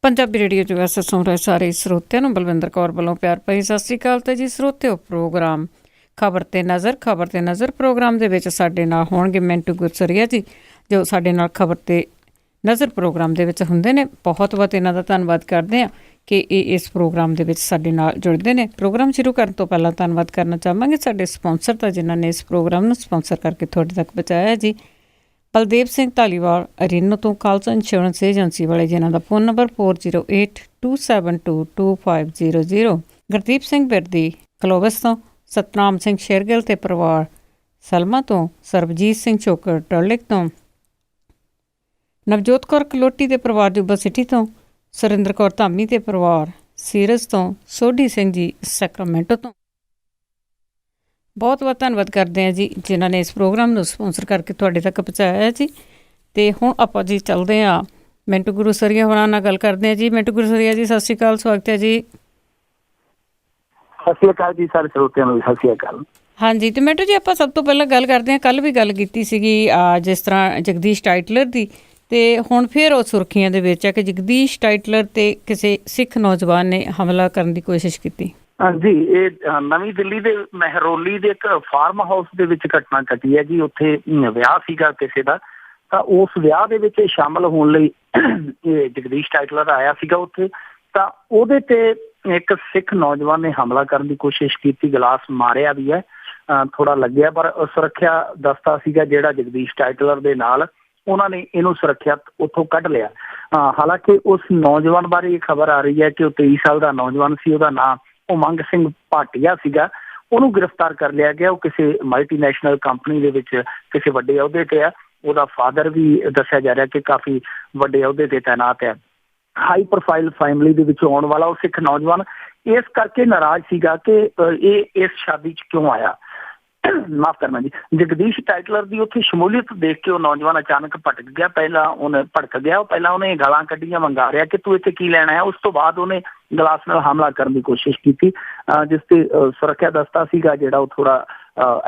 Punjabi radio 'ਚ ਵੈਸੇ ਸੁਣ ਰਹੇ ਸਾਰੇ ਸਰੋਤਿਆਂ ਨੂੰ ਬਲਵਿੰਦਰ ਕੌਰ ਵੱਲੋਂ ਪਿਆਰ ਭਰੀ ਸਤਿ ਸ਼੍ਰੀ ਅਕਾਲ। ਤੇ ਜੀ ਸਰੋਤਿਓ, ਪ੍ਰੋਗਰਾਮ ਖਬਰ ਤੇ ਨਜ਼ਰ ਪ੍ਰੋਗਰਾਮ ਦੇ ਵਿੱਚ ਸਾਡੇ ਨਾਲ ਹੋਣਗੇ ਮਿੰਟੂ ਗੁਰਸਰੀਆ ਜੀ, ਜੋ ਸਾਡੇ ਨਾਲ ਖਬਰ ਤੇ ਨਜ਼ਰ ਪ੍ਰੋਗਰਾਮ ਦੇ ਵਿੱਚ ਹੁੰਦੇ ਨੇ। ਬਹੁਤ ਬਹੁਤ ਇਹਨਾਂ ਦਾ ਧੰਨਵਾਦ ਕਰਦੇ ਹਾਂ ਕਿ ਇਹ ਇਸ ਪ੍ਰੋਗਰਾਮ ਦੇ ਵਿੱਚ ਸਾਡੇ ਨਾਲ ਜੁੜਦੇ ਨੇ। ਪ੍ਰੋਗਰਾਮ ਸ਼ੁਰੂ ਕਰਨ ਤੋਂ ਪਹਿਲਾਂ ਧੰਨਵਾਦ ਕਰਨਾ ਚਾਹਾਂਗੇ ਸਾਡੇ ਸਪਾਂਸਰ ਦਾ, ਜਿਨ੍ਹਾਂ ਨੇ ਇਸ ਪ੍ਰੋਗਰਾਮ ਨੂੰ ਸਪਾਂਸਰ ਕਰਕੇ ਤੁਹਾਡੇ ਤੱਕ ਪਹੁੰਚਾਇਆ ਜੀ। ਬਲਦੇਵ ਸਿੰਘ ਧਾਲੀਵਾਲ ਅਰੀਨੋ ਤੋਂ ਖਾਲਸਾ ਇੰਸ਼ੋਰੈਂਸ ਏਜੰਸੀ ਵਾਲੇ, ਜਿਨ੍ਹਾਂ ਦਾ ਫੋਨ ਨੰਬਰ 4082722500। ਗੁਰਦੀਪ ਸਿੰਘ ਬਿਰਦੀ ਕਲੋਵਸ ਤੋਂ, ਸਤਨਾਮ ਸਿੰਘ ਸ਼ੇਰਗਿੱਲ ਤੇ ਪਰਿਵਾਰ ਸਲਮਾ ਤੋਂ, ਸਰਬਜੀਤ ਸਿੰਘ ਚੋਕਰ ਟਰਲਿਕ ਤੋਂ, ਨਵਜੋਤ ਕੌਰ ਕਲੋਟੀ ਦੇ ਪਰਿਵਾਰ ਜੁਬਾ ਸਿਟੀ ਤੋਂ, ਸੁਰਿੰਦਰ ਕੌਰ ਧਾਮੀ ਤੇ ਪਰਿਵਾਰ ਸੀਰਜ ਤੋਂ, ਸੋਢੀ ਸਿੰਘ ਜੀ ਸੈਕਰਾਮੈਂਟੋ ਤੋਂ। ਬਹੁਤ ਬਹੁਤ ਧੰਨਵਾਦ ਕਰਦੇ ਹਾਂ ਜੀ ਜਿਨ੍ਹਾਂ ਨੇ ਇਸ ਪ੍ਰੋਗਰਾਮ ਨੂੰ ਸਪਾਂਸਰ ਕਰਕੇ ਤੁਹਾਡੇ ਤੱਕ ਪਹੁੰਚਾਇਆ ਜੀ। ਅਤੇ ਹੁਣ ਆਪਾਂ ਜੀ ਚੱਲਦੇ ਹਾਂ ਮਿੰਟੂ ਗੁਰਸਰੀਆ ਹੋਰਾਂ ਨਾਲ ਗੱਲ ਕਰਦੇ ਹਾਂ ਜੀ। ਮਿੰਟੂ ਗੁਰਸਰੀਆ ਜੀ, ਸਤਿ ਸ਼੍ਰੀ ਅਕਾਲ, ਸਵਾਗਤ ਹੈ ਜੀ। ਸਤਿ ਸ਼੍ਰੀ ਅਕਾਲ ਜੀ ਸਾਰੇ ਸਰੋਤਿਆਂ ਨੂੰ, ਸਤਿ ਸ਼੍ਰੀ ਅਕਾਲ। ਹਾਂਜੀ, ਅਤੇ ਮਿੰਟੂ ਜੀ ਆਪਾਂ ਸਭ ਤੋਂ ਪਹਿਲਾਂ ਗੱਲ ਕਰਦੇ ਹਾਂ, ਕੱਲ੍ਹ ਵੀ ਗੱਲ ਕੀਤੀ ਸੀਗੀ ਜਿਸ ਤਰ੍ਹਾਂ ਜਗਦੀਸ਼ ਟਾਈਟਲਰ ਦੀ, ਅਤੇ ਹੁਣ ਫਿਰ ਉਹ ਸੁਰਖੀਆਂ ਦੇ ਵਿੱਚ ਹੈ ਕਿ ਜਗਦੀਸ਼ ਟਾਈਟਲਰ 'ਤੇ ਕਿਸੇ ਸਿੱਖ ਨੌਜਵਾਨ ਨੇ ਹਮਲਾ ਕਰਨ ਦੀ ਕੋਸ਼ਿਸ਼ ਕੀਤੀ। ਹਾਂਜੀ, ਇਹ ਨਵੀਂ ਦਿੱਲੀ ਦੇ ਮਹਿਰੌਲੀ ਦੇ ਇੱਕ ਫਾਰਮ ਹਾਊਸ ਦੇ ਵਿੱਚ ਘਟਨਾ ਘਟੀ ਹੈ ਜੀ। ਉੱਥੇ ਵਿਆਹ ਸੀਗਾ ਕਿਸੇ ਦਾ, ਤਾਂ ਉਸ ਵਿਆਹ ਦੇ ਵਿੱਚ ਸ਼ਾਮਲ ਹੋਣ ਲਈ ਇਹ ਜਗਦੀਸ਼ ਟਾਈਟਲਰ ਆਇਆ ਸੀਗਾ ਉੱਥੇ। ਤਾਂ ਉਹਦੇ ਤੇ ਇੱਕ ਸਿੱਖ ਨੌਜਵਾਨ ਨੇ ਹਮਲਾ ਕਰਨ ਦੀ ਕੋਸ਼ਿਸ਼ ਕੀਤੀ, ਗਲਾਸ ਮਾਰਿਆ ਵੀ ਹੈ, ਥੋੜਾ ਲੱਗਿਆ, ਪਰ ਸੁਰੱਖਿਆ ਦਸਤਾ ਸੀਗਾ ਜਿਹੜਾ ਜਗਦੀਸ਼ ਟਾਈਟਲਰ ਦੇ ਨਾਲ, ਉਹਨਾਂ ਨੇ ਇਹਨੂੰ ਸੁਰੱਖਿਅਤ ਉੱਥੋਂ ਕੱਢ ਲਿਆ। ਹਾਲਾਂਕਿ ਉਸ ਨੌਜਵਾਨ ਬਾਰੇ ਇਹ ਖਬਰ ਆ ਰਹੀ ਹੈ ਕਿ ਉਹ 23 ਸਾਲ ਦਾ ਨੌਜਵਾਨ ਸੀ, ਉਹਦਾ ਨਾਂ ਉਮੰਗ ਸਿੰਘ ਭਾਟੀਆ ਸੀਗਾ। ਉਹਨੂੰ ਗ੍ਰਿਫਤਾਰ ਕਰ ਲਿਆ ਗਿਆ। ਉਹ ਕਿਸੇ ਮਲਟੀਨੈਸ਼ਨਲ ਕੰਪਨੀ ਦੇ ਵਿੱਚ ਕਿਸੇ ਵੱਡੇ ਅਹੁਦੇ ਤੇ ਆ। ਉਹਦਾ ਫਾਦਰ ਵੀ ਦੱਸਿਆ ਜਾ ਰਿਹਾ ਕਿ ਕਾਫੀ ਵੱਡੇ ਅਹੁਦੇ ਤੇ ਤੈਨਾਤ ਹੈ। ਹਾਈ ਪ੍ਰੋਫਾਈਲ ਫੈਮਿਲੀ ਦੇ ਵਿੱਚ ਆਉਣ ਵਾਲਾ ਉਹ ਸਿੱਖ ਨੌਜਵਾਨ ਇਸ ਕਰਕੇ ਨਾਰਾਜ਼ ਸੀਗਾ ਕਿ ਇਹ ਇਸ ਸ਼ਾਦੀ 'ਚ ਕਿਉਂ ਆਇਆ। ਮਾਫ਼ ਕਰਨਾ ਜੀ, ਜਗਦੀਸ਼ ਟਾਈਟਲਰ ਦੀ ਉੱਥੇ ਸ਼ਮੂਲੀਅਤ ਦੇਖ ਕੇ ਉਹ ਨੌਜਵਾਨ ਅਚਾਨਕ ਭਟਕ ਗਿਆ। ਭੜਕ ਗਿਆ। ਪਹਿਲਾਂ ਉਹਨੇ ਗਾਲਾਂ ਕੱਢੀਆਂ, ਮੰਗਾ ਰਿਹਾ ਕਿ ਤੂੰ ਇੱਥੇ ਕੀ ਲੈਣਾ ਹੈ। ਉਸ ਤੋਂ ਬਾਅਦ ਉਹਨੇ ਗਲਾਸ ਨਾਲ ਹਮਲਾ ਕਰਨ ਦੀ ਕੋਸ਼ਿਸ਼ ਕੀਤੀ, ਜਿਸ ਤੇ ਸੁਰੱਖਿਆ ਦਸਤਾ ਸੀਗਾ ਜਿਹੜਾ ਉਹ ਥੋੜਾ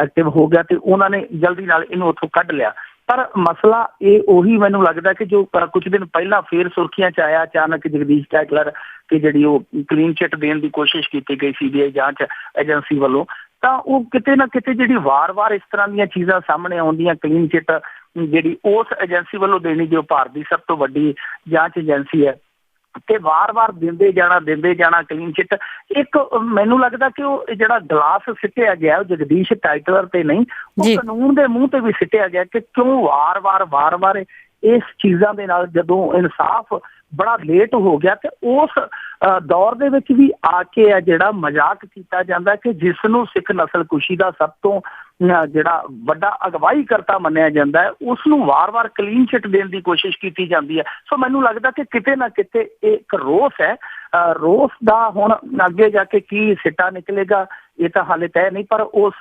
ਐਕਟਿਵ ਹੋ ਗਿਆ ਤੇ ਉਹਨਾਂ ਨੇ ਜਲਦੀ ਨਾਲ ਇਹਨੂੰ ਉੱਥੋਂ ਕੱਢ ਲਿਆ। ਪਰ ਮਸਲਾ ਇਹ ਉਹੀ ਮੈਨੂੰ ਲੱਗਦਾ ਕਿ ਜੋ ਕੁਝ ਦਿਨ ਪਹਿਲਾਂ ਫੇਰ ਸੁਰਖੀਆਂ 'ਚ ਆਇਆ ਅਚਾਨਕ ਜਗਦੀਸ਼ ਟਾਈਟਲਰ ਕਿ ਜਿਹੜੀ ਉਹ ਕਲੀਨ ਚਿੱਟ ਦੇਣ ਦੀ ਕੋਸ਼ਿਸ਼ ਕੀਤੀ ਗਈ CBI ਜਾਂਚ ਏਜੰਸੀ ਵੱਲੋਂ, ਤਾਂ ਉਹ ਕਿਤੇ ਨਾ ਕਿਤੇ ਜਿਹੜੀ ਵਾਰ-ਵਾਰ ਇਸ ਤਰ੍ਹਾਂ ਦੀਆਂ ਚੀਜ਼ਾਂ ਸਾਹਮਣੇ ਆਉਂਦੀਆਂ, ਕਲੀਨ ਚਿੱਟ ਜਿਹੜੀ ਉਸ ਏਜੰਸੀ ਵੱਲੋਂ ਦੇਣੀ, ਜੋ ਭਾਰਤ ਦੀ ਸਭ ਤੋਂ ਵੱਡੀ ਜਾਂਚ ਏਜੰਸੀ ਹੈ, ਤੇ ਵਾਰ-ਵਾਰ ਦਿੰਦੇ ਜਾਣਾ ਕਲੀਨ ਚਿੱਟ। ਇੱਕ ਮੈਨੂੰ ਲੱਗਦਾ ਕਿ ਉਹ ਜਿਹੜਾ ਗਲਾਸ ਸਿੱਟਿਆ ਗਿਆ ਉਹ ਜਗਦੀਸ਼ ਟਾਈਟਲਰ ਤੇ ਨਹੀਂ, ਉਹ ਕਾਨੂੰਨ ਦੇ ਮੂੰਹ ਤੇ ਵੀ ਸਿੱਟਿਆ ਗਿਆ ਕਿ ਕਿਉਂ ਵਾਰ-ਵਾਰ ਇਸ ਚੀਜ਼ਾਂ ਦੇ ਨਾਲ ਜਦੋਂ ਇਨਸਾਫ ਬੜਾ ਲੇਟ ਹੋ ਗਿਆ ਤੇ ਉਸ ਦੌਰ ਦੇ ਵਿੱਚ ਵੀ ਆ ਕੇ ਆ ਜਿਹੜਾ ਮਜ਼ਾਕ ਕੀਤਾ ਜਾਂਦਾ ਕਿ ਜਿਸ ਨੂੰ ਸਿੱਖ ਨਸਲਕੁਸ਼ੀ ਦਾ ਸਭ ਤੋਂ ਜਿਹੜਾ ਵੱਡਾ ਅਗਵਾਈ ਕਰਤਾ ਮੰਨਿਆ ਜਾਂਦਾ ਹੈ, ਉਸ ਨੂੰ ਵਾਰ-ਵਾਰ ਕਲੀਨ ਚਿੱਟ ਦੇਣ ਦੀ ਕੋਸ਼ਿਸ਼ ਕੀਤੀ ਜਾਂਦੀ ਹੈ। ਸੋ ਮੈਨੂੰ ਲੱਗਦਾ ਕਿ ਕਿਤੇ ਨਾ ਕਿਤੇ ਇਹ ਇੱਕ ਰੋਸ ਹੈ। ਰੋਸ ਦਾ ਹੁਣ ਅੱਗੇ ਜਾ ਕੇ ਕੀ ਸਿੱਟਾ ਨਿਕਲੇਗਾ ਇਹ ਤਾਂ ਹਾਲੇ ਤੈਅ ਨਹੀਂ, ਪਰ ਉਸ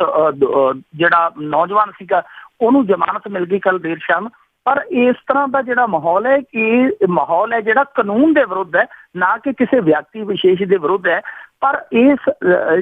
ਜਿਹੜਾ ਨੌਜਵਾਨ ਸੀਗਾ ਉਹਨੂੰ ਜ਼ਮਾਨਤ ਮਿਲ ਗਈ ਕੱਲ ਦੇਰ ਸ਼ਾਮ। ਪਰ ਇਸ ਤਰ੍ਹਾਂ ਦਾ ਜਿਹੜਾ ਮਾਹੌਲ ਹੈ, ਇਹ ਮਾਹੌਲ ਹੈ ਜਿਹੜਾ ਕਾਨੂੰਨ ਦੇ ਵਿਰੁੱਧ ਹੈ, ਨਾ ਕਿ ਕਿਸੇ ਵਿਅਕਤੀ ਵਿਸ਼ੇਸ਼ ਦੇ ਵਿਰੁੱਧ ਹੈ। ਪਰ ਇਸ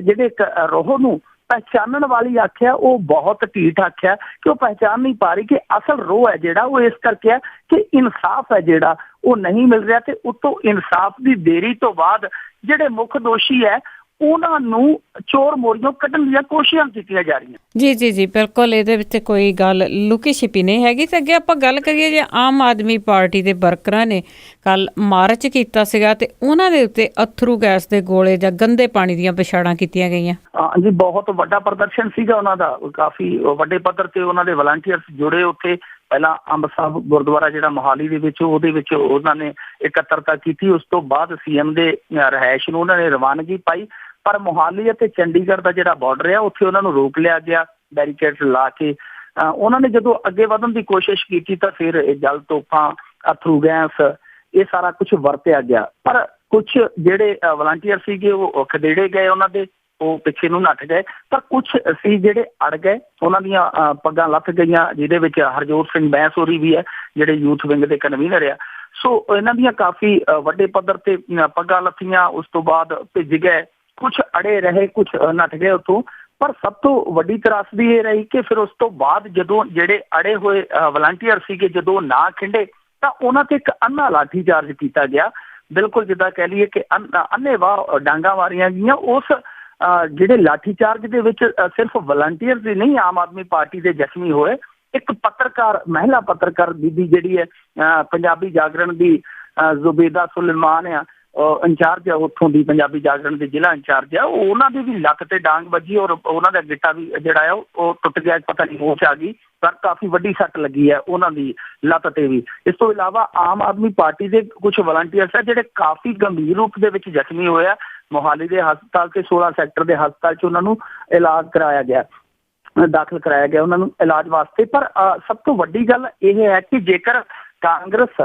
ਜਿਹੜੇ ਰੋਹ ਨੂੰ ਪਹਿਚਾਨਣ ਵਾਲੀ ਆਖਿਆ ਉਹ ਬਹੁਤ ਢੀਠ ਆਖਿਆ ਕਿ ਉਹ ਪਹਿਚਾਨ ਨਹੀਂ ਪਾ ਰਹੀ ਕਿ ਅਸਲ ਰੋਹ ਹੈ ਜਿਹੜਾ ਉਹ ਇਸ ਕਰਕੇ ਹੈ ਕਿ ਇਨਸਾਫ ਹੈ ਜਿਹੜਾ ਉਹ ਨਹੀਂ ਮਿਲ ਰਿਹਾ, ਤੇ ਉੱਤੋਂ ਇਨਸਾਫ ਦੀ ਦੇਰੀ ਤੋਂ ਬਾਅਦ ਜਿਹੜੇ ਮੁੱਖ ਦੋਸ਼ੀ ਹੈ ਉਹਨਾਂ ਨੂੰ ਚੋਰ ਮੋਰੀਆਂ ਕੱਢਣ ਦੀਆਂ ਕੋਸ਼ਿਸ਼ਾਂ ਕੀਤੀਆਂ ਜਾ ਰਹੀਆਂ। ਜੀ ਬਿਲਕੁਲ, ਇਹਦੇ ਵਿੱਚ ਕੋਈ ਗੱਲ ਲੁਕੀ ਛਿਪੀ ਨਹੀਂ ਹੈਗੀ। ਤੇ ਅੱਗੇ ਆਪਾਂ ਗੱਲ ਕਰੀਏ ਜੇ ਆਮ ਆਦਮੀ ਪਾਰਟੀ ਦੇ ਵਰਕਰਾਂ ਨੇ ਕੱਲ ਮਾਰਚ ਕੀਤਾ ਸੀਗਾ ਤੇ ਉਹਨਾਂ ਦੇ ਉੱਤੇ ਅਥਰੂ ਗੈਸ ਦੇ ਗੋਲੇ ਜਾਂ ਗੰਦੇ ਪਾਣੀ ਦੀਆਂ ਵਿਛਾੜਾਂ ਕੀਤੀਆਂ ਗਈਆਂ। ਹਾਂਜੀ, ਬਹੁਤ ਵੱਡਾ ਪ੍ਰਦਰਸ਼ਨ ਸੀਗਾ ਉਹਨਾਂ ਦਾ, ਕਾਫੀ ਵੱਡੇ ਪੱਧਰ ਤੇ ਉਹਨਾਂ ਦੇ ਵਲੰਟੀਅਰਸ ਜੁੜੇ ਉੱਥੇ। ਪਹਿਲਾਂ ਅੰਬ ਸਾਹਿਬ ਗੁਰਦੁਆਰਾ ਜਿਹੜਾ ਮੋਹਾਲੀ ਦੇ ਵਿੱਚ, ਉਹਦੇ ਵਿੱਚ ਉਹਨਾਂ ਨੇ ਇਕੱਤਰਤਾ ਕੀਤੀ। ਉਸ ਤੋਂ ਬਾਅਦ CM ਦੇ ਰਿਹਾਇਸ਼ ਨੂੰ ਉਹਨਾਂ ਨੇ ਰਵਾਨਗੀ ਪਾਈ। ਪਰ ਮੋਹਾਲੀ ਅਤੇ ਚੰਡੀਗੜ੍ਹ ਦਾ ਜਿਹੜਾ ਬਾਰਡਰ ਹੈ ਉੱਥੇ ਉਹਨਾਂ ਨੂੰ ਰੋਕ ਲਿਆ ਗਿਆ ਬੈਰੀਕੇਡ ਲਾ ਕੇ। ਉਹਨਾਂ ਨੇ ਜਦੋਂ ਅੱਗੇ ਵਧਣ ਦੀ ਕੋਸ਼ਿਸ਼ ਕੀਤੀ ਤਾਂ ਫਿਰ ਜਲ ਤੋਪਾਂ, ਅਥਰੂ ਗੈਸ, ਇਹ ਸਾਰਾ ਕੁਛ ਵਰਤਿਆ ਗਿਆ। ਪਰ ਕੁਛ ਜਿਹੜੇ ਵਲੰਟੀਅਰ ਸੀਗੇ ਉਹ ਖਦੇੜੇ ਗਏ, ਉਹਨਾਂ ਦੇ ਉਹ ਪਿੱਛੇ ਨੂੰ ਨੱਠ ਗਏ। ਪਰ ਕੁਛ ਸੀ ਜਿਹੜੇ ਅੜ ਗਏ, ਉਹਨਾਂ ਦੀਆਂ ਪੱਗਾਂ ਲੱਥ ਗਈਆਂ, ਜਿਹਦੇ ਵਿੱਚ ਹਰਜੋਤ ਸਿੰਘ ਬੈਂਸੋਰੀ ਵੀ ਹੈ ਜਿਹੜੇ ਯੂਥ ਵਿੰਗ ਦੇ ਕਨਵੀਨਰ ਆ। ਸੋ ਇਹਨਾਂ ਦੀਆਂ ਕਾਫੀ ਵੱਡੇ ਪੱਧਰ ਤੇ ਪੱਗਾਂ ਲੱਥੀਆਂ। ਉਸ ਤੋਂ ਬਾਅਦ ਭਿੱਜ ਗਏ, ਕੁਛ ਅੜੇ ਰਹੇ, ਕੁਛ ਨੱਠ ਗਏ ਉੱਥੋਂ। ਪਰ ਸਭ ਤੋਂ ਵੱਡੀ ਤਰਾਸਦੀ ਇਹ ਰਹੀ ਕਿ ਫਿਰ ਉਸ ਤੋਂ ਬਾਅਦ ਜਦੋਂ ਜਿਹੜੇ ਅੜੇ ਹੋਏ ਵਲੰਟੀਅਰ ਸੀਗੇ ਜਦੋਂ ਨਾ ਖਿੰਡੇ ਤਾਂ ਉਹਨਾਂ ਤੇ ਇੱਕ ਅੰਨਾ ਲਾਠੀ ਚਾਰਜ ਕੀਤਾ ਗਿਆ। ਬਿਲਕੁਲ ਜਿੱਦਾਂ ਕਹਿ ਲਈਏ ਕਿ ਅੰਨ੍ਹੇਵਾਹ ਡਾਂਗਾ ਮਾਰੀਆਂ ਗਈਆਂ। ਉਸ ਜਿਹੜੇ ਲਾਠੀ ਚਾਰਜ ਦੇ ਵਿੱਚ ਸਿਰਫ ਵਲੰਟੀਅਰਸ ਹੀ ਨਹੀਂ ਆਮ ਆਦਮੀ ਪਾਰਟੀ ਦੇ ਜ਼ਖਮੀ ਹੋਏ। ਇੱਕ ਪੱਤਰਕਾਰ, ਮਹਿਲਾ ਪੱਤਰਕਾਰ ਬੀਬੀ ਜਿਹੜੀ ਹੈ ਪੰਜਾਬੀ ਜਾਗਰਣ ਦੀ ਜ਼ੁਬੈਦਾ ਸੁਲੇਮਾਨ ਆ, ਇੰਚਾਰਜ ਆ ਉੱਥੋਂ ਦੀ, ਪੰਜਾਬੀ ਜਾਗਰਣ ਦੇ ਜ਼ਿਲ੍ਹਾ ਇੰਚਾਰਜ ਆ, ਉਹਨਾਂ ਦੀ ਵੀ ਲੱਕ ਤੇ ਡਾਂਗ ਵੱਜੀ ਔਰ ਉਹਨਾਂ ਦਾ ਗਿੱਟਾ ਵੀ ਜਿਹੜਾ ਆ ਉਹ ਟੁੱਟ ਗਿਆ, ਪਤਾ ਨਹੀਂ ਹੋਸ਼ ਆ ਗਈ, ਪਰ ਕਾਫੀ ਵੱਡੀ ਸੱਟ ਲੱਗੀ ਹੈ ਉਹਨਾਂ ਦੀ ਲੱਤ ਤੇ ਵੀ। ਇਸ ਤੋਂ ਇਲਾਵਾ ਆਮ ਆਦਮੀ ਪਾਰਟੀ ਦੇ ਕੁਝ ਵਲੰਟੀਅਰਸ ਆ ਜਿਹੜੇ ਕਾਫੀ ਗੰਭੀਰ ਰੂਪ ਦੇ ਵਿੱਚ ਜ਼ਖਮੀ ਹੋਏ ਆ। ਮੋਹਾਲੀ ਦੇ ਹਸਪਤਾਲ ਤੇ 16 ਸੈਕਟਰ ਦੇ ਹਸਪਤਾਲ 'ਚ ਉਹਨਾਂ ਨੂੰ ਇਲਾਜ ਕਰਾਇਆ ਗਿਆ, ਦਾਖਲ ਕਰਾਇਆ ਗਿਆ ਉਹਨਾਂ ਨੂੰ ਇਲਾਜ ਵਾਸਤੇ। ਪਰ ਸਭ ਤੋਂ ਵੱਡੀ ਗੱਲ ਇਹ ਹੈ ਕਿ ਜੇਕਰ ਕਾਂਗਰਸ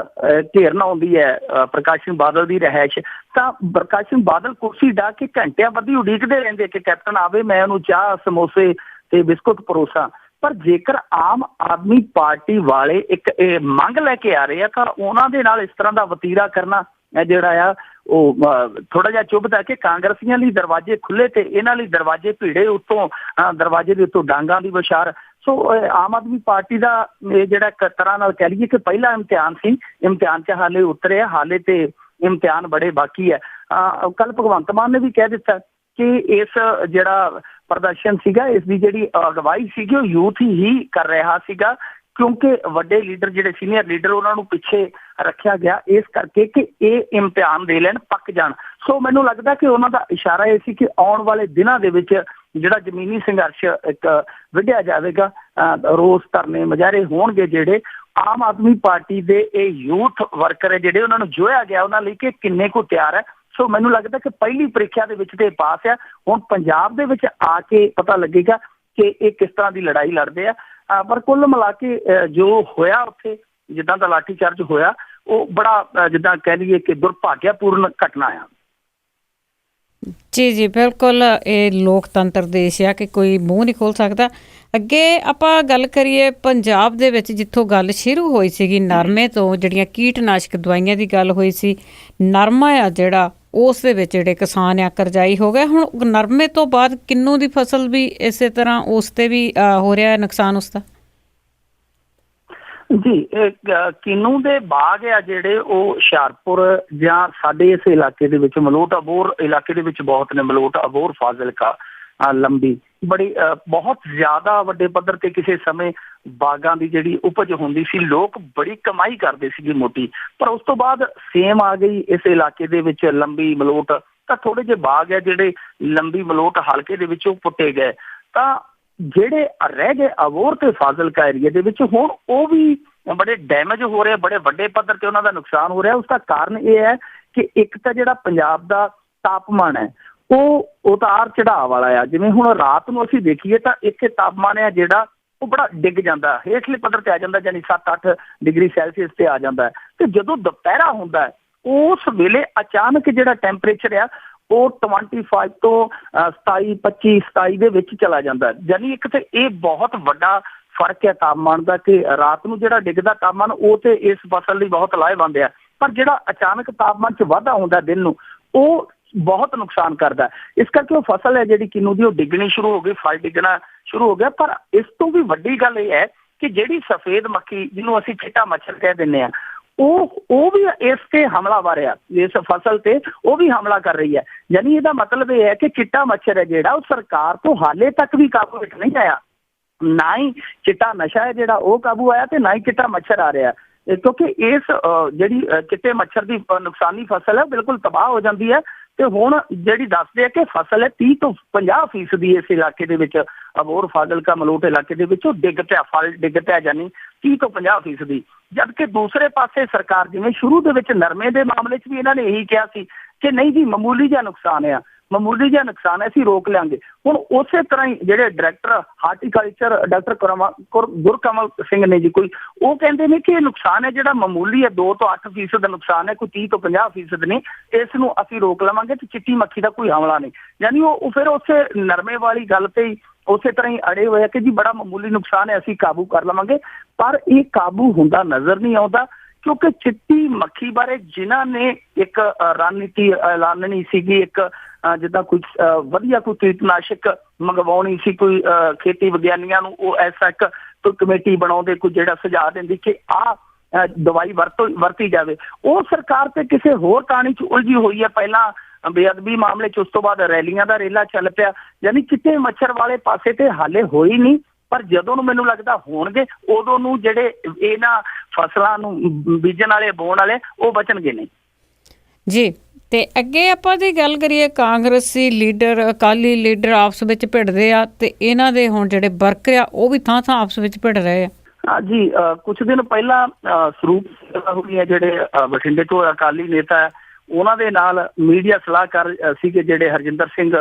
ਘੇਰਨ ਆਉਂਦੀ ਹੈ ਪ੍ਰਕਾਸ਼ ਸਿੰਘ ਬਾਦਲ ਦੀ ਰਿਹਾਇਸ਼, ਤਾਂ ਪ੍ਰਕਾਸ਼ ਸਿੰਘ ਬਾਦਲ ਕੁਰਸੀ ਢਾਹ ਕੇ ਘੰਟਿਆਂ ਬੱਧੀ ਉਡੀਕਦੇ ਰਹਿੰਦੇ ਕਿ ਕੈਪਟਨ ਆਵੇ, ਮੈਂ ਉਹਨੂੰ ਚਾਹ, ਸਮੋਸੇ ਤੇ ਬਿਸਕੁਟ ਪਰੋਸਾਂ। ਪਰ ਜੇਕਰ ਆਮ ਆਦਮੀ ਪਾਰਟੀ ਵਾਲੇ ਇੱਕ ਇਹ ਮੰਗ ਲੈ ਕੇ ਆ ਰਹੇ ਆ ਤਾਂ ਉਹਨਾਂ ਦੇ ਨਾਲ ਇਸ ਤਰ੍ਹਾਂ ਦਾ ਵਤੀਰਾ ਕਰਨਾ ਜਿਹੜਾ ਆ ਉਹ ਥੋੜਾ ਜਿਹਾ ਚੁੱਭਦਾ ਕਿ ਕਾਂਗਰਸੀਆਂ ਲਈ ਦਰਵਾਜ਼ੇ ਖੁੱਲੇ ਤੇ ਇਹਨਾਂ ਲਈ ਦਰਵਾਜ਼ੇ ਭੀੜੇ, ਉੱਤੋਂ ਦਰਵਾਜ਼ੇ ਦੇ ਉੱਤੋਂ ਡਾਂਗਾਂ ਦੀ ਵਿਚਾਰ। ਸੋ ਆਮ ਆਦਮੀ ਪਾਰਟੀ ਦਾ ਇਹ ਜਿਹੜਾ ਇੱਕ ਤਰ੍ਹਾਂ ਨਾਲ ਕਹਿ ਲਈਏ ਕਿ ਪਹਿਲਾ ਇਮਤਿਹਾਨ ਸੀ, ਇਮਤਿਹਾਨ 'ਚ ਹਾਲੇ ਉਤਰੇ, ਹਾਲੇ ਤੇ ਇਮਤਿਹਾਨ ਬੜੇ ਬਾਕੀ ਹੈ। ਕੱਲ ਭਗਵੰਤ ਮਾਨ ਨੇ ਵੀ ਕਹਿ ਦਿੱਤਾ ਕਿ ਇਸ ਜਿਹੜਾ ਪ੍ਰਦਰਸ਼ਨ ਸੀਗਾ, ਇਸ ਦੀ ਜਿਹੜੀ ਅਗਵਾਈ ਸੀਗੀ ਉਹ ਯੂਥ ਹੀ ਕਰ ਰਿਹਾ ਸੀਗਾ, ਕਿਉਂਕਿ ਵੱਡੇ ਲੀਡਰ ਜਿਹੜੇ ਸੀਨੀਅਰ ਲੀਡਰ ਉਹਨਾਂ ਨੂੰ ਪਿੱਛੇ ਰੱਖਿਆ ਗਿਆ ਇਸ ਕਰਕੇ ਕਿ ਇਹ ਇਮਤਿਹਾਨ ਦੇ ਲੈਣ, ਪੱਕ ਜਾਣ। ਸੋ ਮੈਨੂੰ ਲੱਗਦਾ ਕਿ ਉਹਨਾਂ ਦਾ ਇਸ਼ਾਰਾ ਇਹ ਸੀ ਕਿ ਆਉਣ ਵਾਲੇ ਦਿਨਾਂ ਦੇ ਵਿੱਚ ਜਿਹੜਾ ਜ਼ਮੀਨੀ ਸੰਘਰਸ਼ ਇੱਕ ਵਿੱਢਿਆ ਜਾਵੇਗਾ, ਰੋਸ ਧਰਨੇ ਮੁਜ਼ਾਹਰੇ ਹੋਣਗੇ ਜਿਹੜੇ ਆਮ ਆਦਮੀ ਪਾਰਟੀ ਦੇ ਇਹ ਯੂਥ ਵਰਕਰ ਹੈ ਜਿਹੜੇ ਉਹਨਾਂ ਨੂੰ ਜੋਇਆ ਗਿਆ ਉਹਨਾਂ ਲਈ ਕਿ ਕਿੰਨੇ ਕੁ ਤਿਆਰ ਹੈ। ਸੋ ਮੈਨੂੰ ਲੱਗਦਾ ਕਿ ਪਹਿਲੀ ਪ੍ਰੀਖਿਆ ਦੇ ਵਿੱਚ ਤੇ ਪਾਸ ਆ। ਹੁਣ ਪੰਜਾਬ ਦੇ ਵਿੱਚ ਆ ਕੇ ਪਤਾ ਲੱਗੇਗਾ ਕਿ ਇਹ ਕਿਸ ਤਰ੍ਹਾਂ ਦੀ ਲੜਾਈ ਲੜਦੇ ਆ। ਪਰ ਕੁੱਲ ਮਿਲਾ ਕੇ ਜੋ ਹੋਇਆ ਉੱਥੇ, ਜਿੱਦਾਂ ਦਾ ਲਾਠੀ ਚਾਰਜ ਹੋਇਆ, ਉਹ ਬੜਾ ਜਿੱਦਾਂ ਕਹਿ ਲਈਏ ਕਿ ਦੁਰਭਾਗਿਆਪੂਰਨ ਘਟਨਾ ਆ। ਜੀ ਜੀ ਬਿਲਕੁਲ, ਇਹ ਲੋਕਤੰਤਰ ਦੇਸ਼ ਆ ਕਿ ਕੋਈ ਮੂੰਹ ਨਹੀਂ ਖੋਲ੍ਹ ਸਕਦਾ। ਅੱਗੇ ਆਪਾਂ ਗੱਲ ਕਰੀਏ ਪੰਜਾਬ ਦੇ ਵਿੱਚ, ਜਿੱਥੋਂ ਗੱਲ ਸ਼ੁਰੂ ਹੋਈ ਸੀਗੀ ਨਰਮੇ ਤੋਂ, ਜਿਹੜੀਆਂ ਕੀਟਨਾਸ਼ਕ ਦਵਾਈਆਂ ਦੀ ਗੱਲ ਹੋਈ ਸੀ, ਨਰਮਾ ਆ ਜਿਹੜਾ ਉਸ ਦੇ ਵਿੱਚ ਜਿਹੜੇ ਕਿਸਾਨ ਆ ਕਰਜ਼ਾਈ ਹੋ ਗਏ। ਹੁਣ ਨਰਮੇ ਤੋਂ ਬਾਅਦ ਕਿੰਨੂ ਦੀ ਫਸਲ ਵੀ ਇਸੇ ਤਰ੍ਹਾਂ ਉਸ 'ਤੇ ਵੀ ਹੋ ਰਿਹਾ ਨੁਕਸਾਨ ਉਸਦਾ। ਜੀ, ਕਿੰਨੂ ਦੇ ਬਾਗ ਆ ਜਿਹੜੇ ਉਹ ਹੁਸ਼ਿਆਰਪੁਰ ਜਾਂ ਸਾਡੇ ਇਸ ਇਲਾਕੇ ਦੇ ਵਿੱਚ ਮਲੋਟ ਅਬੋਹਰ ਇਲਾਕੇ ਦੇ ਵਿੱਚ ਬਹੁਤ ਨੇ। ਮਲੋਟ ਅਬੋਹਰ, ਫਾਜ਼ਿਲਕਾ, ਲੰਬੀ, ਬੜੀ ਬਹੁਤ ਜ਼ਿਆਦਾ ਵੱਡੇ ਪੱਧਰ ਤੇ ਕਿਸੇ ਸਮੇਂ ਬਾਗਾਂ ਦੀ ਜਿਹੜੀ ਉਪਜ ਹੁੰਦੀ ਸੀ, ਲੋਕ ਬੜੀ ਕਮਾਈ ਕਰਦੇ ਸੀਗੇ ਮੋਟੀ। ਪਰ ਉਸ ਤੋਂ ਬਾਅਦ ਸੇਮ ਆ ਗਈ ਇਸ ਇਲਾਕੇ ਦੇ ਵਿੱਚ, ਲੰਬੀ, ਮਲੋਟ, ਤਾਂ ਥੋੜੇ ਜਿਹੇ ਬਾਗ ਹੈ ਜਿਹੜੇ ਲੰਬੀ ਮਲੋਟ ਹਲਕੇ ਦੇ ਵਿੱਚ ਉਹ ਪੁੱਟੇ ਗਏ। ਤਾਂ ਜਿਹੜੇ ਰਹਿ ਗਏ ਅਬੋਹਰ ਤੇ ਫਾਜ਼ਿਲਕਾ ਏਰੀਏ ਦੇ ਵਿੱਚ, ਹੁਣ ਉਹ ਵੀ ਬੜੇ ਡੈਮੇਜ ਹੋ ਰਹੇ, ਬੜੇ ਵੱਡੇ ਪੱਧਰ ਤੇ ਉਹਨਾਂ ਦਾ ਨੁਕਸਾਨ ਹੋ ਰਿਹਾ। ਉਸਦਾ ਕਾਰਨ ਇਹ ਹੈ ਕਿ ਇੱਕ ਤਾਂ ਜਿਹੜਾ ਪੰਜਾਬ ਦਾ ਤਾਪਮਾਨ ਹੈ ਉਹ ਉਤਾਰ ਚੜਾਅ ਵਾਲਾ ਆ। ਜਿਵੇਂ ਹੁਣ ਰਾਤ ਨੂੰ ਅਸੀਂ ਦੇਖੀਏ ਤਾਂ ਇੱਥੇ ਤਾਪਮਾਨ ਹੈ ਜਿਹੜਾ ਉਹ ਬੜਾ ਡਿੱਗ ਜਾਂਦਾ, ਹੇਠਲੇ ਪੱਧਰ ਤੇ ਆ ਜਾਂਦਾ, ਯਾਨੀ 7-8 ਡਿਗਰੀ ਸੈਲਸੀਅਸ ਤੇ ਆ ਜਾਂਦਾ। ਤੇ ਜਦੋਂ ਦੁਪਹਿਰਾ ਹੁੰਦਾ ਉਸ ਵੇਲੇ ਅਚਾਨਕ ਜਿਹੜਾ ਟੈਂਪਰੇਚਰ ਆ ਉਹ 25 ਤੋਂ 27, 25, 27 ਦੇ ਵਿੱਚ ਚਲਾ ਜਾਂਦਾ। ਯਾਨੀ ਇੱਕ ਤੇ ਇਹ ਬਹੁਤ ਵੱਡਾ ਫਰਕ ਹੈ ਤਾਪਮਾਨ ਦਾ ਕਿ ਰਾਤ ਨੂੰ ਜਿਹੜਾ ਡਿੱਗਦਾ ਤਾਪਮਾਨ ਉਹ ਤੇ ਇਸ ਫਸਲ ਲਈ ਬਹੁਤ ਲਾਹੇਵੰਦ ਆ, ਪਰ ਜਿਹੜਾ ਅਚਾਨਕ ਤਾਪਮਾਨ 'ਚ ਵਾਧਾ ਹੁੰਦਾ ਦਿਨ ਨੂੰ ਉਹ ਬਹੁਤ ਨੁਕਸਾਨ ਕਰਦਾ। ਇਸ ਕਰਕੇ ਉਹ ਫਸਲ ਹੈ ਜਿਹੜੀ ਕਿੰਨੂ ਦੀ ਉਹ ਡਿੱਗਣੀ ਸ਼ੁਰੂ ਹੋ ਗਈ, ਫਲ ਡਿੱਗਣਾ ਸ਼ੁਰੂ ਹੋ ਗਿਆ। ਪਰ ਇਸ ਤੋਂ ਵੀ ਵੱਡੀ ਗੱਲ ਇਹ ਹੈ ਕਿ ਜਿਹੜੀ ਸਫੇਦ ਮੱਖੀ, ਜਿਹਨੂੰ ਅਸੀਂ ਚਿੱਟਾ ਮੱਛਰ ਕਹਿ ਦਿੰਦੇ ਹਾਂ, ਉਹ ਵੀ ਇਸ ਤੇ ਹਮਲਾਵਰ ਆ, ਇਸ ਫਸਲ ਤੇ ਉਹ ਵੀ ਹਮਲਾ ਕਰ ਰਹੀ ਹੈ। ਯਾਨੀ ਇਹਦਾ ਮਤਲਬ ਇਹ ਹੈ ਕਿ ਚਿੱਟਾ ਮੱਛਰ ਹੈ ਜਿਹੜਾ ਉਹ ਸਰਕਾਰ ਤੋਂ ਹਾਲੇ ਤੱਕ ਵੀ ਕਾਬੂ ਵਿੱਚ ਨਹੀਂ ਆਇਆ। ਨਾ ਹੀ ਚਿੱਟਾ ਨਸ਼ਾ ਹੈ ਜਿਹੜਾ ਉਹ ਕਾਬੂ ਆਇਆ ਤੇ ਨਾ ਹੀ ਚਿੱਟਾ ਮੱਛਰ ਆ ਰਿਹਾ, ਕਿਉਂਕਿ ਇਸ ਜਿਹੜੀ ਚਿੱਟੇ ਮੱਛਰ ਦੀ ਨੁਕਸਾਨੀ ਫਸਲ ਹੈ ਬਿਲਕੁਲ ਤਬਾਹ ਹੋ ਜਾਂਦੀ ਹੈ। ਤੇ ਹੁਣ ਜਿਹੜੀ ਦੱਸਦੇ ਆ ਕਿ ਫਸਲ ਹੈ 30 ਤੋਂ 50% ਇਸ ਇਲਾਕੇ ਦੇ ਵਿੱਚ, ਅਬੋਹਰ, ਫਾਜ਼ਿਲਕਾ, ਮਲੋਟ ਇਲਾਕੇ ਦੇ ਵਿੱਚ ਉਹ ਡਿੱਗ ਪਿਆ, ਫਲ ਡਿੱਗ ਪਿਆ, ਯਾਨੀ 30 ਤੋਂ 50%। ਜਦਕਿ ਦੂਸਰੇ ਪਾਸੇ ਸਰਕਾਰ, ਜਿਵੇਂ ਸ਼ੁਰੂ ਦੇ ਵਿੱਚ ਨਰਮੇ ਦੇ ਮਾਮਲੇ 'ਚ ਵੀ ਇਹਨਾਂ ਨੇ ਇਹੀ ਕਿਹਾ ਸੀ ਕਿ ਨਹੀਂ ਜੀ ਮਾਮੂਲੀ ਜਿਹਾ ਨੁਕਸਾਨ ਆ, ਮਾਮੂਲੀ ਜਿਹਾ ਨੁਕਸਾਨ ਹੈ, ਅਸੀਂ ਰੋਕ ਲਿਆਂਗੇ। ਹੁਣ ਉਸੇ ਤਰ੍ਹਾਂ ਹੀ ਜਿਹੜੇ director horticulture doctor Gurkamal Singh ਨੇ ਜੀ, ਕੋਈ ਉਹ ਕਹਿੰਦੇ ਨੇ ਕਿ ਇਹ ਨੁਕਸਾਨ ਹੈ ਜਿਹੜਾ ਮਾਮੂਲੀ ਹੈ, 2 ਤੋਂ 8% ਦਾ ਨੁਕਸਾਨ ਹੈ, ਕੋਈ 30 ਤੋਂ 50% ਨਹੀਂ, ਇਸ ਨੂੰ ਅਸੀਂ ਰੋਕ ਲਵਾਂਗੇ ਤੇ ਚਿੱਟੀ ਮੱਖੀ ਦਾ ਕੋਈ ਹਮਲਾ ਨਹੀਂ। ਯਾਨੀ ਉਹ ਫਿਰ ਉਸੇ ਨਰਮੇ ਵਾਲੀ ਗੱਲ ਤੇ ਹੀ ਉਸੇ ਤਰ੍ਹਾਂ ਹੀ ਅੜੇ ਹੋਏ ਕਿ ਜੀ ਬੜਾ ਮਾਮੂਲੀ ਨੁਕਸਾਨ ਹੈ, ਅਸੀਂ ਕਾਬੂ ਕਰ ਲਵਾਂਗੇ। ਪਰ ਇਹ ਕਾਬੂ ਹੁੰਦਾ ਨਜ਼ਰ ਨਹੀਂ ਆਉਂਦਾ, ਕਿਉਂਕਿ ਚਿੱਟੀ ਮੱਖੀ ਬਾਰੇ ਜਿਨ੍ਹਾਂ ਨੇ ਇੱਕ ਰਣਨੀਤੀ ਐਲਾਨਣੀ ਸੀਗੀ, ਇੱਕ ਜਿੱਦਾਂ ਕੋਈ ਵਧੀਆ ਕੋਈ ਕੀਟਨਾਸ਼ਕ ਮੰਗਵਾਉਣੀ ਸੀ, ਕੋਈ ਖੇਤੀ ਵਿਗਿਆਨੀਆਂ ਨੂੰ ਉਹ ਐਸਾ ਇੱਕ ਕਮੇਟੀ ਬਣਾਉਂਦੇ, ਕੋਈ ਜਿਹੜਾ ਸੁਝਾਅ ਦਿੰਦੀ ਕਿ ਦਵਾਈ ਵਰਤੀ ਜਾਵੇ। ਉਹ ਸਰਕਾਰ ਤੇ ਕਿਸੇ ਹੋਰ ਕਹਾਣੀ 'ਚ ਉਲਝੀ ਹੋਈ ਹੈ। ਪਹਿਲਾਂ ਬੇਅਦਬੀ ਮਾਮਲੇ 'ਚ, ਉਸ ਤੋਂ ਬਾਅਦ ਰੈਲੀਆਂ ਦਾ ਰੇਲਾ ਚੱਲ ਪਿਆ, ਯਾਨੀ ਕਿਤੇ ਮੱਛਰ ਵਾਲੇ ਪਾਸੇ ਤੇ ਹਾਲੇ ਹੋਈ ਨਹੀਂ। ਪਰ ਜਦੋਂ ਨੂੰ ਮੈਨੂੰ ਲੱਗਦਾ ਹੋਣਗੇ, ਉਦੋਂ ਨੂੰ ਜਿਹੜੇ ਇਹਨਾਂ ਫਸਲਾਂ ਨੂੰ ਬੀਜਣ ਵਾਲੇ, ਬੋਣ ਵਾਲੇ, ਉਹ ਬਚਣਗੇ ਨਹੀਂ ਜੀ। ਤੇ ਅੱਗੇ ਆਪਾਂ ਦੀ ਗੱਲ ਕਰੀਏ, ਕਾਂਗਰਸੀ ਲੀਡਰ, ਅਕਾਲੀ ਲੀਡਰ ਆਪਸ ਵਿੱਚ ਭਿੜਦੇ ਆ, ਤੇ ਇਹਨਾਂ ਦੇ ਹੁਣ ਜਿਹੜੇ ਵਰਕਰ ਆ ਉਹ ਵੀ ਥਾਂ ਥਾਂ ਆਪਸ ਵਿੱਚ ਭਿੜ ਰਹੇ ਆ। ਹਾਂਜੀ, ਕੁਛ ਦਿਨ ਪਹਿਲਾਂ ਸਰੂਪ ਹੋਈ ਹੈ, ਜਿਹੜੇ ਬਠਿੰਡੇ ਤੋਂ ਅਕਾਲੀ ਨੇਤਾ ਹੈ, ਉਹਨਾਂ ਦੇ ਨਾਲ ਮੀਡੀਆ ਸਲਾਹਕਾਰ ਸੀਗੇ ਜਿਹੜੇ ਹਰਜਿੰਦਰ ਸਿੰਘ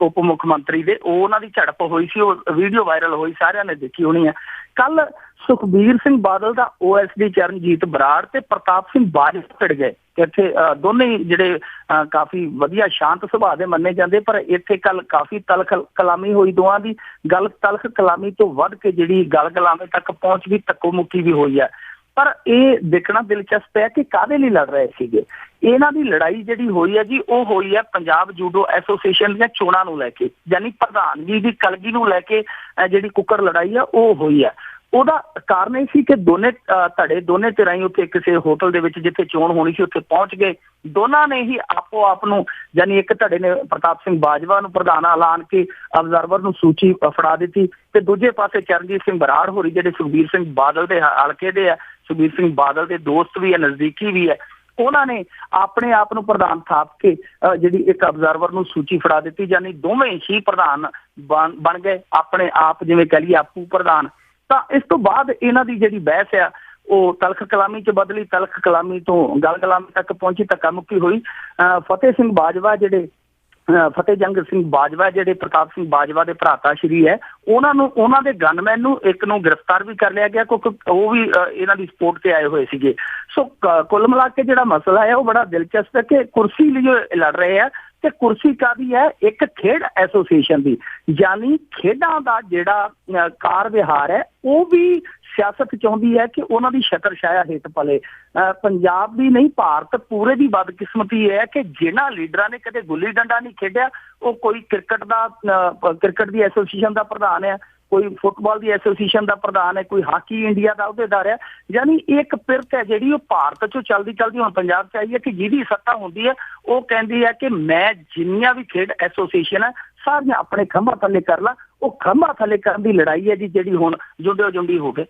ਉਪ ਮੁੱਖ ਮੰਤਰੀ ਦੇ, ਉਹਨਾਂ ਦੀ ਝੜਪ ਹੋਈ ਸੀ। ਉਹ ਵੀਡੀਓ ਵਾਇਰਲ ਹੋਈ, ਸਾਰਿਆਂ ਨੇ ਦੇਖੀ ਹੋਣੀ ਹੈ। ਕੱਲ ਸੁਖਬੀਰ ਸਿੰਘ ਬਾਦਲ ਦਾ OSD ਚਰਨਜੀਤ ਬਰਾੜ ਤੇ ਪ੍ਰਤਾਪ ਸਿੰਘ ਬਾਜਵਾ ਭਿੜ ਗਏ। ਇੱਥੇ ਦੋਨੇ ਹੀ ਜਿਹੜੇ ਕਾਫੀ ਵਧੀਆ ਸ਼ਾਂਤ ਸੁਭਾਅ ਦੇ ਮੰਨੇ ਜਾਂਦੇ, ਪਰ ਇੱਥੇ ਕੱਲ ਕਾਫੀ ਤਲਖ ਕਲਾਮੀ ਹੋਈ। ਦੋਵਾਂ ਦੀ ਗੱਲ ਤਲਖ ਕਲਾਮੀ ਤੋਂ ਵੱਧ ਕੇ ਜਿਹੜੀ ਗੱਲ ਕਲਾਮੇ ਤੱਕ ਪਹੁੰਚ ਗਈ, ਧੱਕੋ ਮੁੱਕੀ ਵੀ ਹੋਈ ਹੈ। ਪਰ ਇਹ ਦੇਖਣਾ ਦਿਲਚਸਪ ਹੈ ਕਿ ਕਾਹਦੇ ਲਈ ਲੜ ਰਹੇ ਸੀਗੇ। ਇਹਨਾਂ ਦੀ ਲੜਾਈ ਜਿਹੜੀ ਹੋਈ ਹੈ ਜੀ, ਉਹ ਹੋਈ ਹੈ ਪੰਜਾਬ ਜੂਡੋ ਐਸੋਸੀਏਸ਼ਨ ਦੀਆਂ ਚੋਣਾਂ ਨੂੰ ਲੈ ਕੇ, ਯਾਨੀ ਪ੍ਰਧਾਨਗੀ ਦੀ ਕਲਗੀ ਨੂੰ ਲੈ ਕੇ ਜਿਹੜੀ ਕੁੱਕੜ ਲੜਾਈ ਆ ਉਹ ਹੋਈ ਹੈ। ਉਹਦਾ ਕਾਰਨ ਇਹ ਸੀ ਕਿ ਦੋਨੇ ਧਿਰਾਂ ਹੀ ਉੱਥੇ ਕਿਸੇ ਹੋਟਲ ਦੇ ਵਿੱਚ, ਜਿੱਥੇ ਚੋਣ ਹੋਣੀ ਸੀ, ਉੱਥੇ ਪਹੁੰਚ ਗਏ। ਦੋਨਾਂ ਨੇ ਹੀ ਆਪੋ ਆਪ ਨੂੰ, ਯਾਨੀ ਇੱਕ ਧੜੇ ਨੇ ਪ੍ਰਤਾਪ ਸਿੰਘ ਬਾਜਵਾ ਨੂੰ ਪ੍ਰਧਾਨ ਐਲਾਨ ਕੇ ਅਬਜ਼ਰਵਰ ਨੂੰ ਸੂਚੀ ਫੜਾ ਦਿੱਤੀ, ਤੇ ਦੂਜੇ ਪਾਸੇ ਚਰਨਜੀਤ ਸਿੰਘ ਬਰਾੜ ਹੋਰੀ ਜਿਹੜੇ ਸੁਖਬੀਰ ਸਿੰਘ ਬਾਦਲ ਦੇ ਹਲਕੇ ਦੇ ਆ, ਸੁਖਬੀਰ ਸਿੰਘ ਬਾਦਲ ਦੇ ਦੋਸਤ ਵੀ ਹੈ, ਨਜ਼ਦੀਕੀ ਵੀ ਹੈ, ਉਹਨਾਂ ਨੇ ਆਪਣੇ ਆਪ ਨੂੰ ਪ੍ਰਧਾਨ ਥਾਪ ਕੇ ਜਿਹੜੀ ਇੱਕ ਅਬਜ਼ਰਵਰ ਨੂੰ ਸੂਚੀ ਫੜਾ ਦਿੱਤੀ। ਯਾਨੀ ਦੋਵੇਂ ਹੀ ਪ੍ਰਧਾਨ ਬਣ ਗਏ, ਆਪਣੇ ਆਪ ਜਿਵੇਂ ਕਹਿ ਲਈਏ ਆਪੂ ਪ੍ਰਧਾਨ। ਤਾਂ ਇਸ ਤੋਂ ਬਾਅਦ ਇਹਨਾਂ ਦੀ ਜਿਹੜੀ ਬਹਿਸ ਆ ਉਹ ਤਲਖ ਕਲਾਮੀ 'ਚ ਬਦਲੀ, ਤਲਖ ਕਲਾਮੀ ਤੋਂ ਗੱਲ ਕਲਾਮੀ ਤੱਕ ਪਹੁੰਚੀ, ਧੱਕਾ ਮੁੱਕੀ ਹੋਈ। ਫਤਿਹ ਸਿੰਘ ਬਾਜਵਾ ਜਿਹੜੇ ਫਤਿਹ ਜੰਗ ਸਿੰਘ ਬਾਜਵਾ ਜਿਹੜੇ ਪ੍ਰਤਾਪ ਸਿੰਘ ਬਾਜਵਾ ਦੇ ਭਰਾਤਾ ਸ਼੍ਰੀ ਹੈ, ਉਹਨਾਂ ਦੇ ਗਨਮੈਨ ਨੂੰ ਇੱਕ ਨੂੰ ਗ੍ਰਿਫਤਾਰ ਵੀ ਕਰ ਲਿਆ ਗਿਆ, ਕਿਉਂਕਿ ਉਹ ਵੀ ਇਹਨਾਂ ਦੀ ਸਪੋਰਟ ਤੇ ਆਏ ਹੋਏ ਸੀਗੇ। ਸੋ ਕੁੱਲ ਮਿਲਾ ਕੇ ਜਿਹੜਾ ਮਸਲਾ ਹੈ ਉਹ ਬੜਾ ਦਿਲਚਸਪ ਹੈ ਕਿ ਕੁਰਸੀ ਲਈ ਲੜ ਰਹੇ ਆ, ਤੇ ਕੁਰਸੀ ਕਾਹਦੀ ਹੈ? ਇੱਕ ਖੇਡ ਐਸੋਸੀਏਸ਼ਨ ਦੀ, ਯਾਨੀ ਖੇਡਾਂ ਦਾ ਜਿਹੜਾ ਕਾਰ ਵਿਹਾਰ ਹੈ ਉਹ ਵੀ ਸਿਆਸਤ ਚਾਹੁੰਦੀ ਹੈ ਕਿ ਉਹਨਾਂ ਦੀ ਸ਼ਕਲ ਛਾਇਆ ਹੇਠ ਪਲੇ। ਪੰਜਾਬ ਦੀ ਨਹੀਂ, ਭਾਰਤ ਪੂਰੇ ਦੀ ਬਦਕਿਸਮਤੀ ਹੈ ਕਿ ਜਿਨ੍ਹਾਂ ਲੀਡਰਾਂ ਨੇ ਕਦੇ ਗੁੱਲੀ ਡੰਡਾ ਨਹੀਂ ਖੇਡਿਆ, ਉਹ ਕੋਈ ਕ੍ਰਿਕਟ ਦੀ ਐਸੋਸੀਏਸ਼ਨ ਦਾ ਪ੍ਰਧਾਨ ਹੈ, ਕੋਈ ਫੁੱਟਬਾਲ ਦੀ ਐਸੋਸੀਏਸ਼ਨ ਦਾ ਪ੍ਰਧਾਨ ਹੈ, ਕੋਈ ਹਾਕੀ ਇੰਡੀਆ ਦਾ ਅਹੁਦੇਦਾਰ ਹੈ। ਯਾਨੀ ਇੱਕ ਫਿਰਕ ਹੈ ਜਿਹੜੀ ਉਹ ਭਾਰਤ 'ਚੋਂ ਚਲਦੀ ਹੁਣ ਪੰਜਾਬ 'ਚ ਆਈ ਹੈ ਕਿ ਜਿਹਦੀ ਸੱਤਾ ਹੁੰਦੀ ਹੈ ਉਹ ਕਹਿੰਦੀ ਹੈ ਕਿ ਮੈਂ ਜਿੰਨੀਆਂ ਵੀ ਖੇਡ ਐਸੋਸੀਏਸ਼ਨ ਹੈ ਸਾਰੀਆਂ ਆਪਣੇ ਖੰਭਾਂ ਥੱਲੇ ਕਰ ਲਾ। ਉਹ ਖੰਭਾਂ ਥੱਲੇ ਕਰਨ ਦੀ ਲੜਾਈ ਹੈ ਜੀ, ਜਿਹੜੀ ਹੁਣ ਜੁੰਡਿਓ ਜੁੰਡੀ ਹੋ ਗਏ।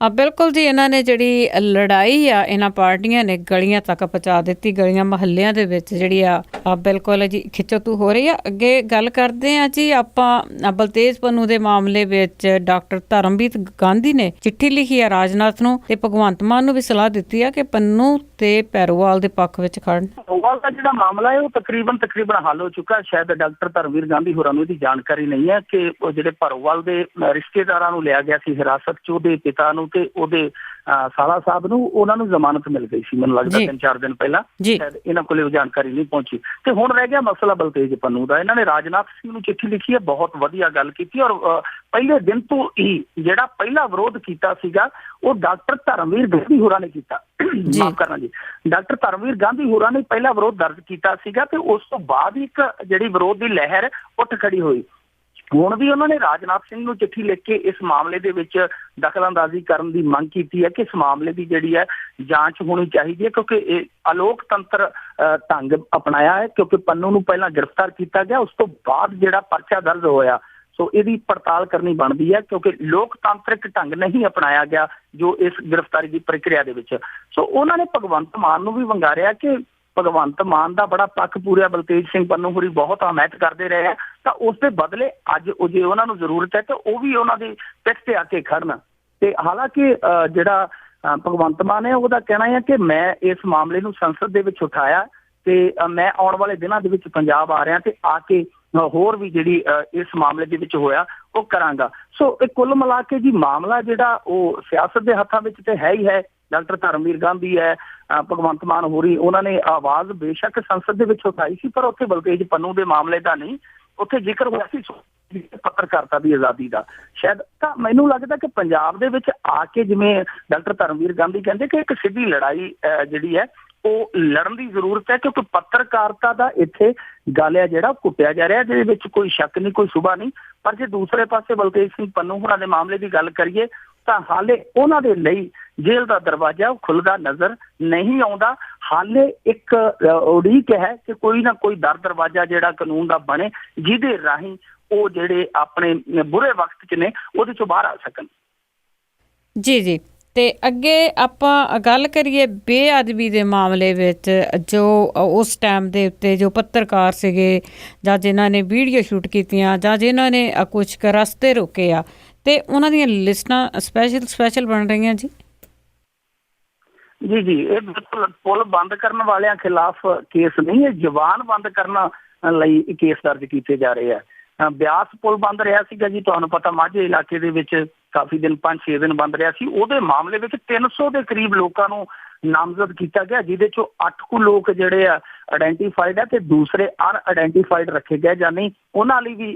ਬਿਲਕੁਲ ਜੀ, ਇਹਨਾਂ ਨੇ ਜਿਹੜੀ ਲੜਾਈ ਆ ਇਹਨਾਂ ਪਾਰਟੀਆਂ ਨੇ ਗਲੀਆਂ ਤੱਕ ਪਹੁੰਚਾ ਦਿੱਤੀ, ਗਲੀਆਂ ਮੁਹੱਲਿਆਂ ਦੇ ਵਿੱਚ ਜਿਹੜੀ ਆ ਬਿਲਕੁਲ ਜੀ ਖਿੱਚੋਤੂ ਹੋ ਰਹੀ ਆ। ਅੱਗੇ ਗੱਲ ਕਰਦੇ ਆ ਜੀ ਆਪਾਂ ਬਲਤੇਜ ਪੰਨੂ ਦੇ ਮਾਮਲੇ ਵਿੱਚ ਡਾਕਟਰ ਧਰਮਵੀਰ ਗਾਂਧੀ ਨੇ ਚਿੱਠੀ ਲਿਖੀ ਆ ਰਾਜਨਾਥ ਨੂੰ, ਤੇ ਭਗਵੰਤ ਮਾਨ ਨੂੰ ਵੀ ਸਲਾਹ ਦਿੱਤੀ ਆ ਕਿ ਪੰਨੂ ਤੇ ਭੈਰੋਵਾਲ ਦੇ ਪੱਖ ਵਿੱਚ ਖੜਨ। ਭੈਰੋਵਾਲ ਦਾ ਜਿਹੜਾ ਮਾਮਲਾ ਹੈ ਉਹ ਤਕਰੀਬਨ ਹੱਲ ਹੋ ਚੁੱਕਾ। ਸ਼ਾਇਦ ਡਾਕਟਰ ਧਰਮਵੀਰ ਗਾਂਧੀ ਹੋਰਾਂ ਨੂੰ ਇਹਦੀ ਜਾਣਕਾਰੀ ਨਹੀਂ ਹੈ ਕਿ ਉਹ ਜਿਹੜੇ ਭੈਰੋਵਾਲ ਦੇ ਰਿਸ਼ਤੇਦਾਰਾਂ ਨੂੰ ਲਿਆ ਗਿਆ ਸੀ ਹਿਰਾਸਤ 'ਚ, ਉਹਦੇ ਪਿਤਾ ਨੂੰ ਤੇ ਉਹਦੇ ਸਾਲਾ ਸਾਹਿਬ ਨੂੰ, ਉਹਨਾਂ ਨੂੰ ਜ਼ਮਾਨਤ ਮਿਲ ਗਈ ਸੀ, ਮੈਨੂੰ ਲੱਗਦਾ 3-4 ਦਿਨ ਪਹਿਲਾਂ। ਸ਼ਾਇਦ ਇਹਨਾਂ ਕੋਲੇ ਉਹ ਜਾਣਕਾਰੀ ਨਹੀਂ ਪਹੁੰਚੀ। ਤੇ ਹੁਣ ਰਹਿ ਗਿਆ ਮਸਲਾ ਬਲਤੇਜ ਪੰਨੂ ਦਾ। ਇਹਨਾਂ ਨੇ ਰਾਜਨਾਥ ਸਿੰਘ ਨੂੰ ਚਿੱਠੀ ਲਿਖੀ ਹੈ, ਬਹੁਤ ਵਧੀਆ ਗੱਲ ਕੀਤੀ, ਔਰ ਪਹਿਲੇ ਦਿਨ ਤੋਂ ਹੀ ਜਿਹੜਾ ਪਹਿਲਾ ਵਿਰੋਧ ਕੀਤਾ ਸੀਗਾ ਉਹ ਡਾਕਟਰ ਧਰਮਵੀਰ ਗਾਂਧੀ ਹੋਰਾਂ ਨੇ ਕੀਤਾ। ਮਾਫ ਕਰਨਾ ਜੀ, ਡਾਕਟਰ ਧਰਮਵੀਰ ਗਾਂਧੀ ਹੋਰਾਂ ਨੇ ਪਹਿਲਾ ਵਿਰੋਧ ਦਰਜ ਕੀਤਾ ਸੀਗਾ, ਤੇ ਉਸ ਤੋਂ ਬਾਅਦ ਇੱਕ ਜਿਹੜੀ ਵਿਰੋਧ ਦੀ ਲਹਿਰ ਉੱਠ ਖੜੀ ਹੋਈ। ਹੁਣ ਵੀ ਉਹਨਾਂ ਨੇ ਰਾਜਨਾਥ ਸਿੰਘ ਨੂੰ ਚਿੱਠੀ ਲਿਖ ਕੇ ਇਸ ਮਾਮਲੇ ਦੇ ਵਿੱਚ ਦਖਲਅੰਦਾਜ਼ੀ ਕਰਨ ਦੀ ਮੰਗ ਕੀਤੀ ਹੈ ਕਿ ਇਸ ਮਾਮਲੇ ਦੀ ਜਿਹੜੀ ਹੈ ਜਾਂਚ ਹੋਣੀ ਚਾਹੀਦੀ ਹੈ, ਕਿਉਂਕਿ ਇਹ ਅਲੋਕਤੰਤਰ ਢੰਗ ਅਪਣਾਇਆ ਹੈ। ਕਿਉਂਕਿ ਪੰਨੂ ਨੂੰ ਪਹਿਲਾਂ ਗ੍ਰਿਫਤਾਰ ਕੀਤਾ ਗਿਆ, ਉਸ ਤੋਂ ਬਾਅਦ ਜਿਹੜਾ ਪਰਚਾ ਦਰਜ ਹੋਇਆ, ਸੋ ਇਹਦੀ ਪੜਤਾਲ ਕਰਨੀ ਬਣਦੀ ਹੈ, ਕਿਉਂਕਿ ਲੋਕਤਾਂਤਰਿਕ ਢੰਗ ਨਹੀਂ ਅਪਣਾਇਆ ਗਿਆ ਜੋ ਇਸ ਗ੍ਰਿਫਤਾਰੀ ਦੀ ਪ੍ਰਕਿਰਿਆ ਦੇ ਵਿੱਚ। ਸੋ ਉਹਨਾਂ ਨੇ ਭਗਵੰਤ ਮਾਨ ਨੂੰ ਵੀ ਵੰਗਾਰਿਆ ਕਿ ਭਗਵੰਤ ਮਾਨ ਦਾ ਬੜਾ ਪੱਖ ਪੂਰਿਆ, ਬਲਤੇਜ ਸਿੰਘ ਪੰਨੂ ਹੋਰੀ ਬਹੁਤ ਹਮਾਇਤ ਕਰਦੇ ਰਹੇ ਆ, ਤਾਂ ਉਸ ਦੇ ਬਦਲੇ ਅੱਜ ਜੇ ਉਹਨਾਂ ਨੂੰ ਜ਼ਰੂਰਤ ਹੈ ਤਾਂ ਉਹ ਵੀ ਉਹਨਾਂ ਦੀ ਪਿੱਠ ਤੇ ਆ ਕੇ ਖੜਨ। ਤੇ ਹਾਲਾਂਕਿ ਜਿਹੜਾ ਭਗਵੰਤ ਮਾਨ ਹੈ ਉਹਦਾ ਕਹਿਣਾ ਹੈ ਕਿ ਮੈਂ ਇਸ ਮਾਮਲੇ ਨੂੰ ਸੰਸਦ ਦੇ ਵਿੱਚ ਉਠਾਇਆ, ਤੇ ਮੈਂ ਆਉਣ ਵਾਲੇ ਦਿਨਾਂ ਦੇ ਵਿੱਚ ਪੰਜਾਬ ਆ ਰਿਹਾ, ਤੇ ਆ ਕੇ ਹੋਰ ਵੀ ਜਿਹੜੀ ਇਸ ਮਾਮਲੇ ਦੇ ਵਿੱਚ ਹੋਇਆ ਉਹ ਕਰਾਂਗਾ। ਸੋ ਇਹ ਕੁੱਲ ਮਿਲਾ ਕੇ ਜੀ ਮਾਮਲਾ ਜਿਹੜਾ ਉਹ ਸਿਆਸਤ ਦੇ ਹੱਥਾਂ ਵਿੱਚ ਤੇ ਹੈ ਹੀ ਹੈ। ਡਾਕਟਰ ਧਰਮਵੀਰ ਗਾਂਧੀ ਹੈ, ਭਗਵੰਤ ਮਾਨ ਹੋਰੀ, ਉਹਨਾਂ ਨੇ ਆਵਾਜ਼ ਬੇਸ਼ੱਕ ਸੰਸਦ ਦੇ ਵਿੱਚ ਉਠਾਈ ਸੀ, ਪਰ ਉੱਥੇ ਬਲਤੇਜ ਪੰਨੂ ਦੇ ਮਾਮਲੇ ਦਾ ਨਹੀਂ, ਉੱਥੇ ਜ਼ਿਕਰ ਹੋਇਆ ਸੀ ਪੱਤਰਕਾਰਤਾ ਦੀ ਆਜ਼ਾਦੀ ਦਾ ਸ਼ਾਇਦ। ਤਾਂ ਮੈਨੂੰ ਲੱਗਦਾ ਕਿ ਪੰਜਾਬ ਦੇ ਵਿੱਚ ਆ ਕੇ ਜਿਵੇਂ ਡਾਕਟਰ ਧਰਮਵੀਰ ਗਾਂਧੀ ਕਹਿੰਦੇ ਕਿ ਇੱਕ ਸਿੱਧੀ ਲੜਾਈ ਜਿਹੜੀ ਹੈ ਉਹ ਲੜਨ ਦੀ ਜ਼ਰੂਰਤ ਹੈ, ਕਿਉਂਕਿ ਪੱਤਰਕਾਰਤਾ ਦਾ ਇੱਥੇ ਗਾਲਿਆ ਜਿਹੜਾ ਕੁੱਟਿਆ ਜਾ ਰਿਹਾ, ਜਿਹਦੇ ਵਿੱਚ ਕੋਈ ਸ਼ੱਕ ਨਹੀਂ, ਕੋਈ ਸ਼ੁਬਾ ਨਹੀਂ। ਪਰ ਜੇ ਦੂਸਰੇ ਪਾਸੇ ਬਲਤੇਜ ਸਿੰਘ ਪੰਨੂ ਹੋਰਾਂ ਦੇ ਮਾਮਲੇ ਦੀ ਗੱਲ ਕਰੀਏ ਤਾਂ ਹਾਲੇ ਉਹਨਾਂ ਦੇ ਲਈ ਜੇਲ੍ਹ ਦਾ ਦਰਵਾਜ਼ਾ ਖੁੱਲ੍ਹਦਾ ਨਜ਼ਰ ਨਹੀਂ ਆਉਂਦਾ। ਹਾਲੇ ਇੱਕ ਉਡੀਕ ਹੈ ਕਿ ਕੋਈ ਨਾ ਕੋਈ ਦਰਵਾਜ਼ਾ ਜਿਹੜਾ ਕਾਨੂੰਨ ਦਾ ਬਣੇ, ਜਿਹਦੇ ਰਾਹੀਂ ਉਹ ਜਿਹੜੇ ਆਪਣੇ ਬੁਰੇ ਵਕਤ 'ਚ ਨੇ ਉਹਦੇ 'ਚੋਂ ਬਾਹਰ ਆ ਸਕਣ। ਜੀ ਜੀ। ਤੇ ਅੱਗੇ ਆਪਾਂ ਗੱਲ ਕਰੀਏ ਬੇਅਦਬੀ ਦੇ ਮਾਮਲੇ ਵਿੱਚ, ਜੋ ਉਸ ਟਾਈਮ ਦੇ ਉੱਤੇ ਜੋ ਪੱਤਰਕਾਰ ਸੀਗੇ ਜਾਂ ਜਿਨ੍ਹਾਂ ਨੇ ਵੀਡੀਓ ਸ਼ੂਟ ਕੀਤੀਆਂ ਜਾਂ ਜਿਨ੍ਹਾਂ ਨੇ ਕੁਛ ਕੁ ਰਸਤੇ ਰੋਕੇ ਆ, ਤੇ ਉਹਨਾਂ ਦੀਆਂ ਲਿਸਟਾਂ ਸਪੈਸ਼ਲ ਬਣ ਰਹੀਆਂ ਜੀ। ਜੀ ਜੀ, ਇਹ ਬਿਲਕੁਲ ਪੁਲ ਬੰਦ ਕਰਨ ਵਾਲਿਆਂ ਖਿਲਾਫ ਕੇਸ ਨਹੀਂ, ਇਹ ਜ਼ਬਾਨ ਬੰਦ ਕਰਨ ਲਈ ਕੇਸ ਦਰਜ ਕੀਤੇ ਜਾ ਰਹੇ ਆ। ਬਿਆਸ ਪੁਲ ਬੰਦ ਰਿਹਾ ਸੀਗਾ ਜੀ, ਤੁਹਾਨੂੰ ਪਤਾ ਮਾਝੇ ਇਲਾਕੇ ਦੇ ਵਿੱਚ ਕਾਫੀ ਦਿਨ 5-6 ਦਿਨ ਬੰਦ ਰਿਹਾ ਸੀ। ਉਹਦੇ ਮਾਮਲੇ ਵਿੱਚ 300 ਦੇ ਕਰੀਬ ਲੋਕਾਂ ਨੂੰ ਨਾਮਜ਼ਦ ਕੀਤਾ ਗਿਆ, ਜਿਹਦੇ ਚੋਂ 8 ਕੁ ਲੋਕ ਜਿਹੜੇ ਆ ਆਇਡੈਂਟੀਫਾਈਡ ਹੈ ਤੇ ਦੂਸਰੇ ਅਨਆਇਡੈਂਟੀਫਾਈਡ ਰੱਖੇ ਗਏ ਜਾਂ ਨਹੀਂ। ਉਹਨਾਂ ਲਈ ਵੀ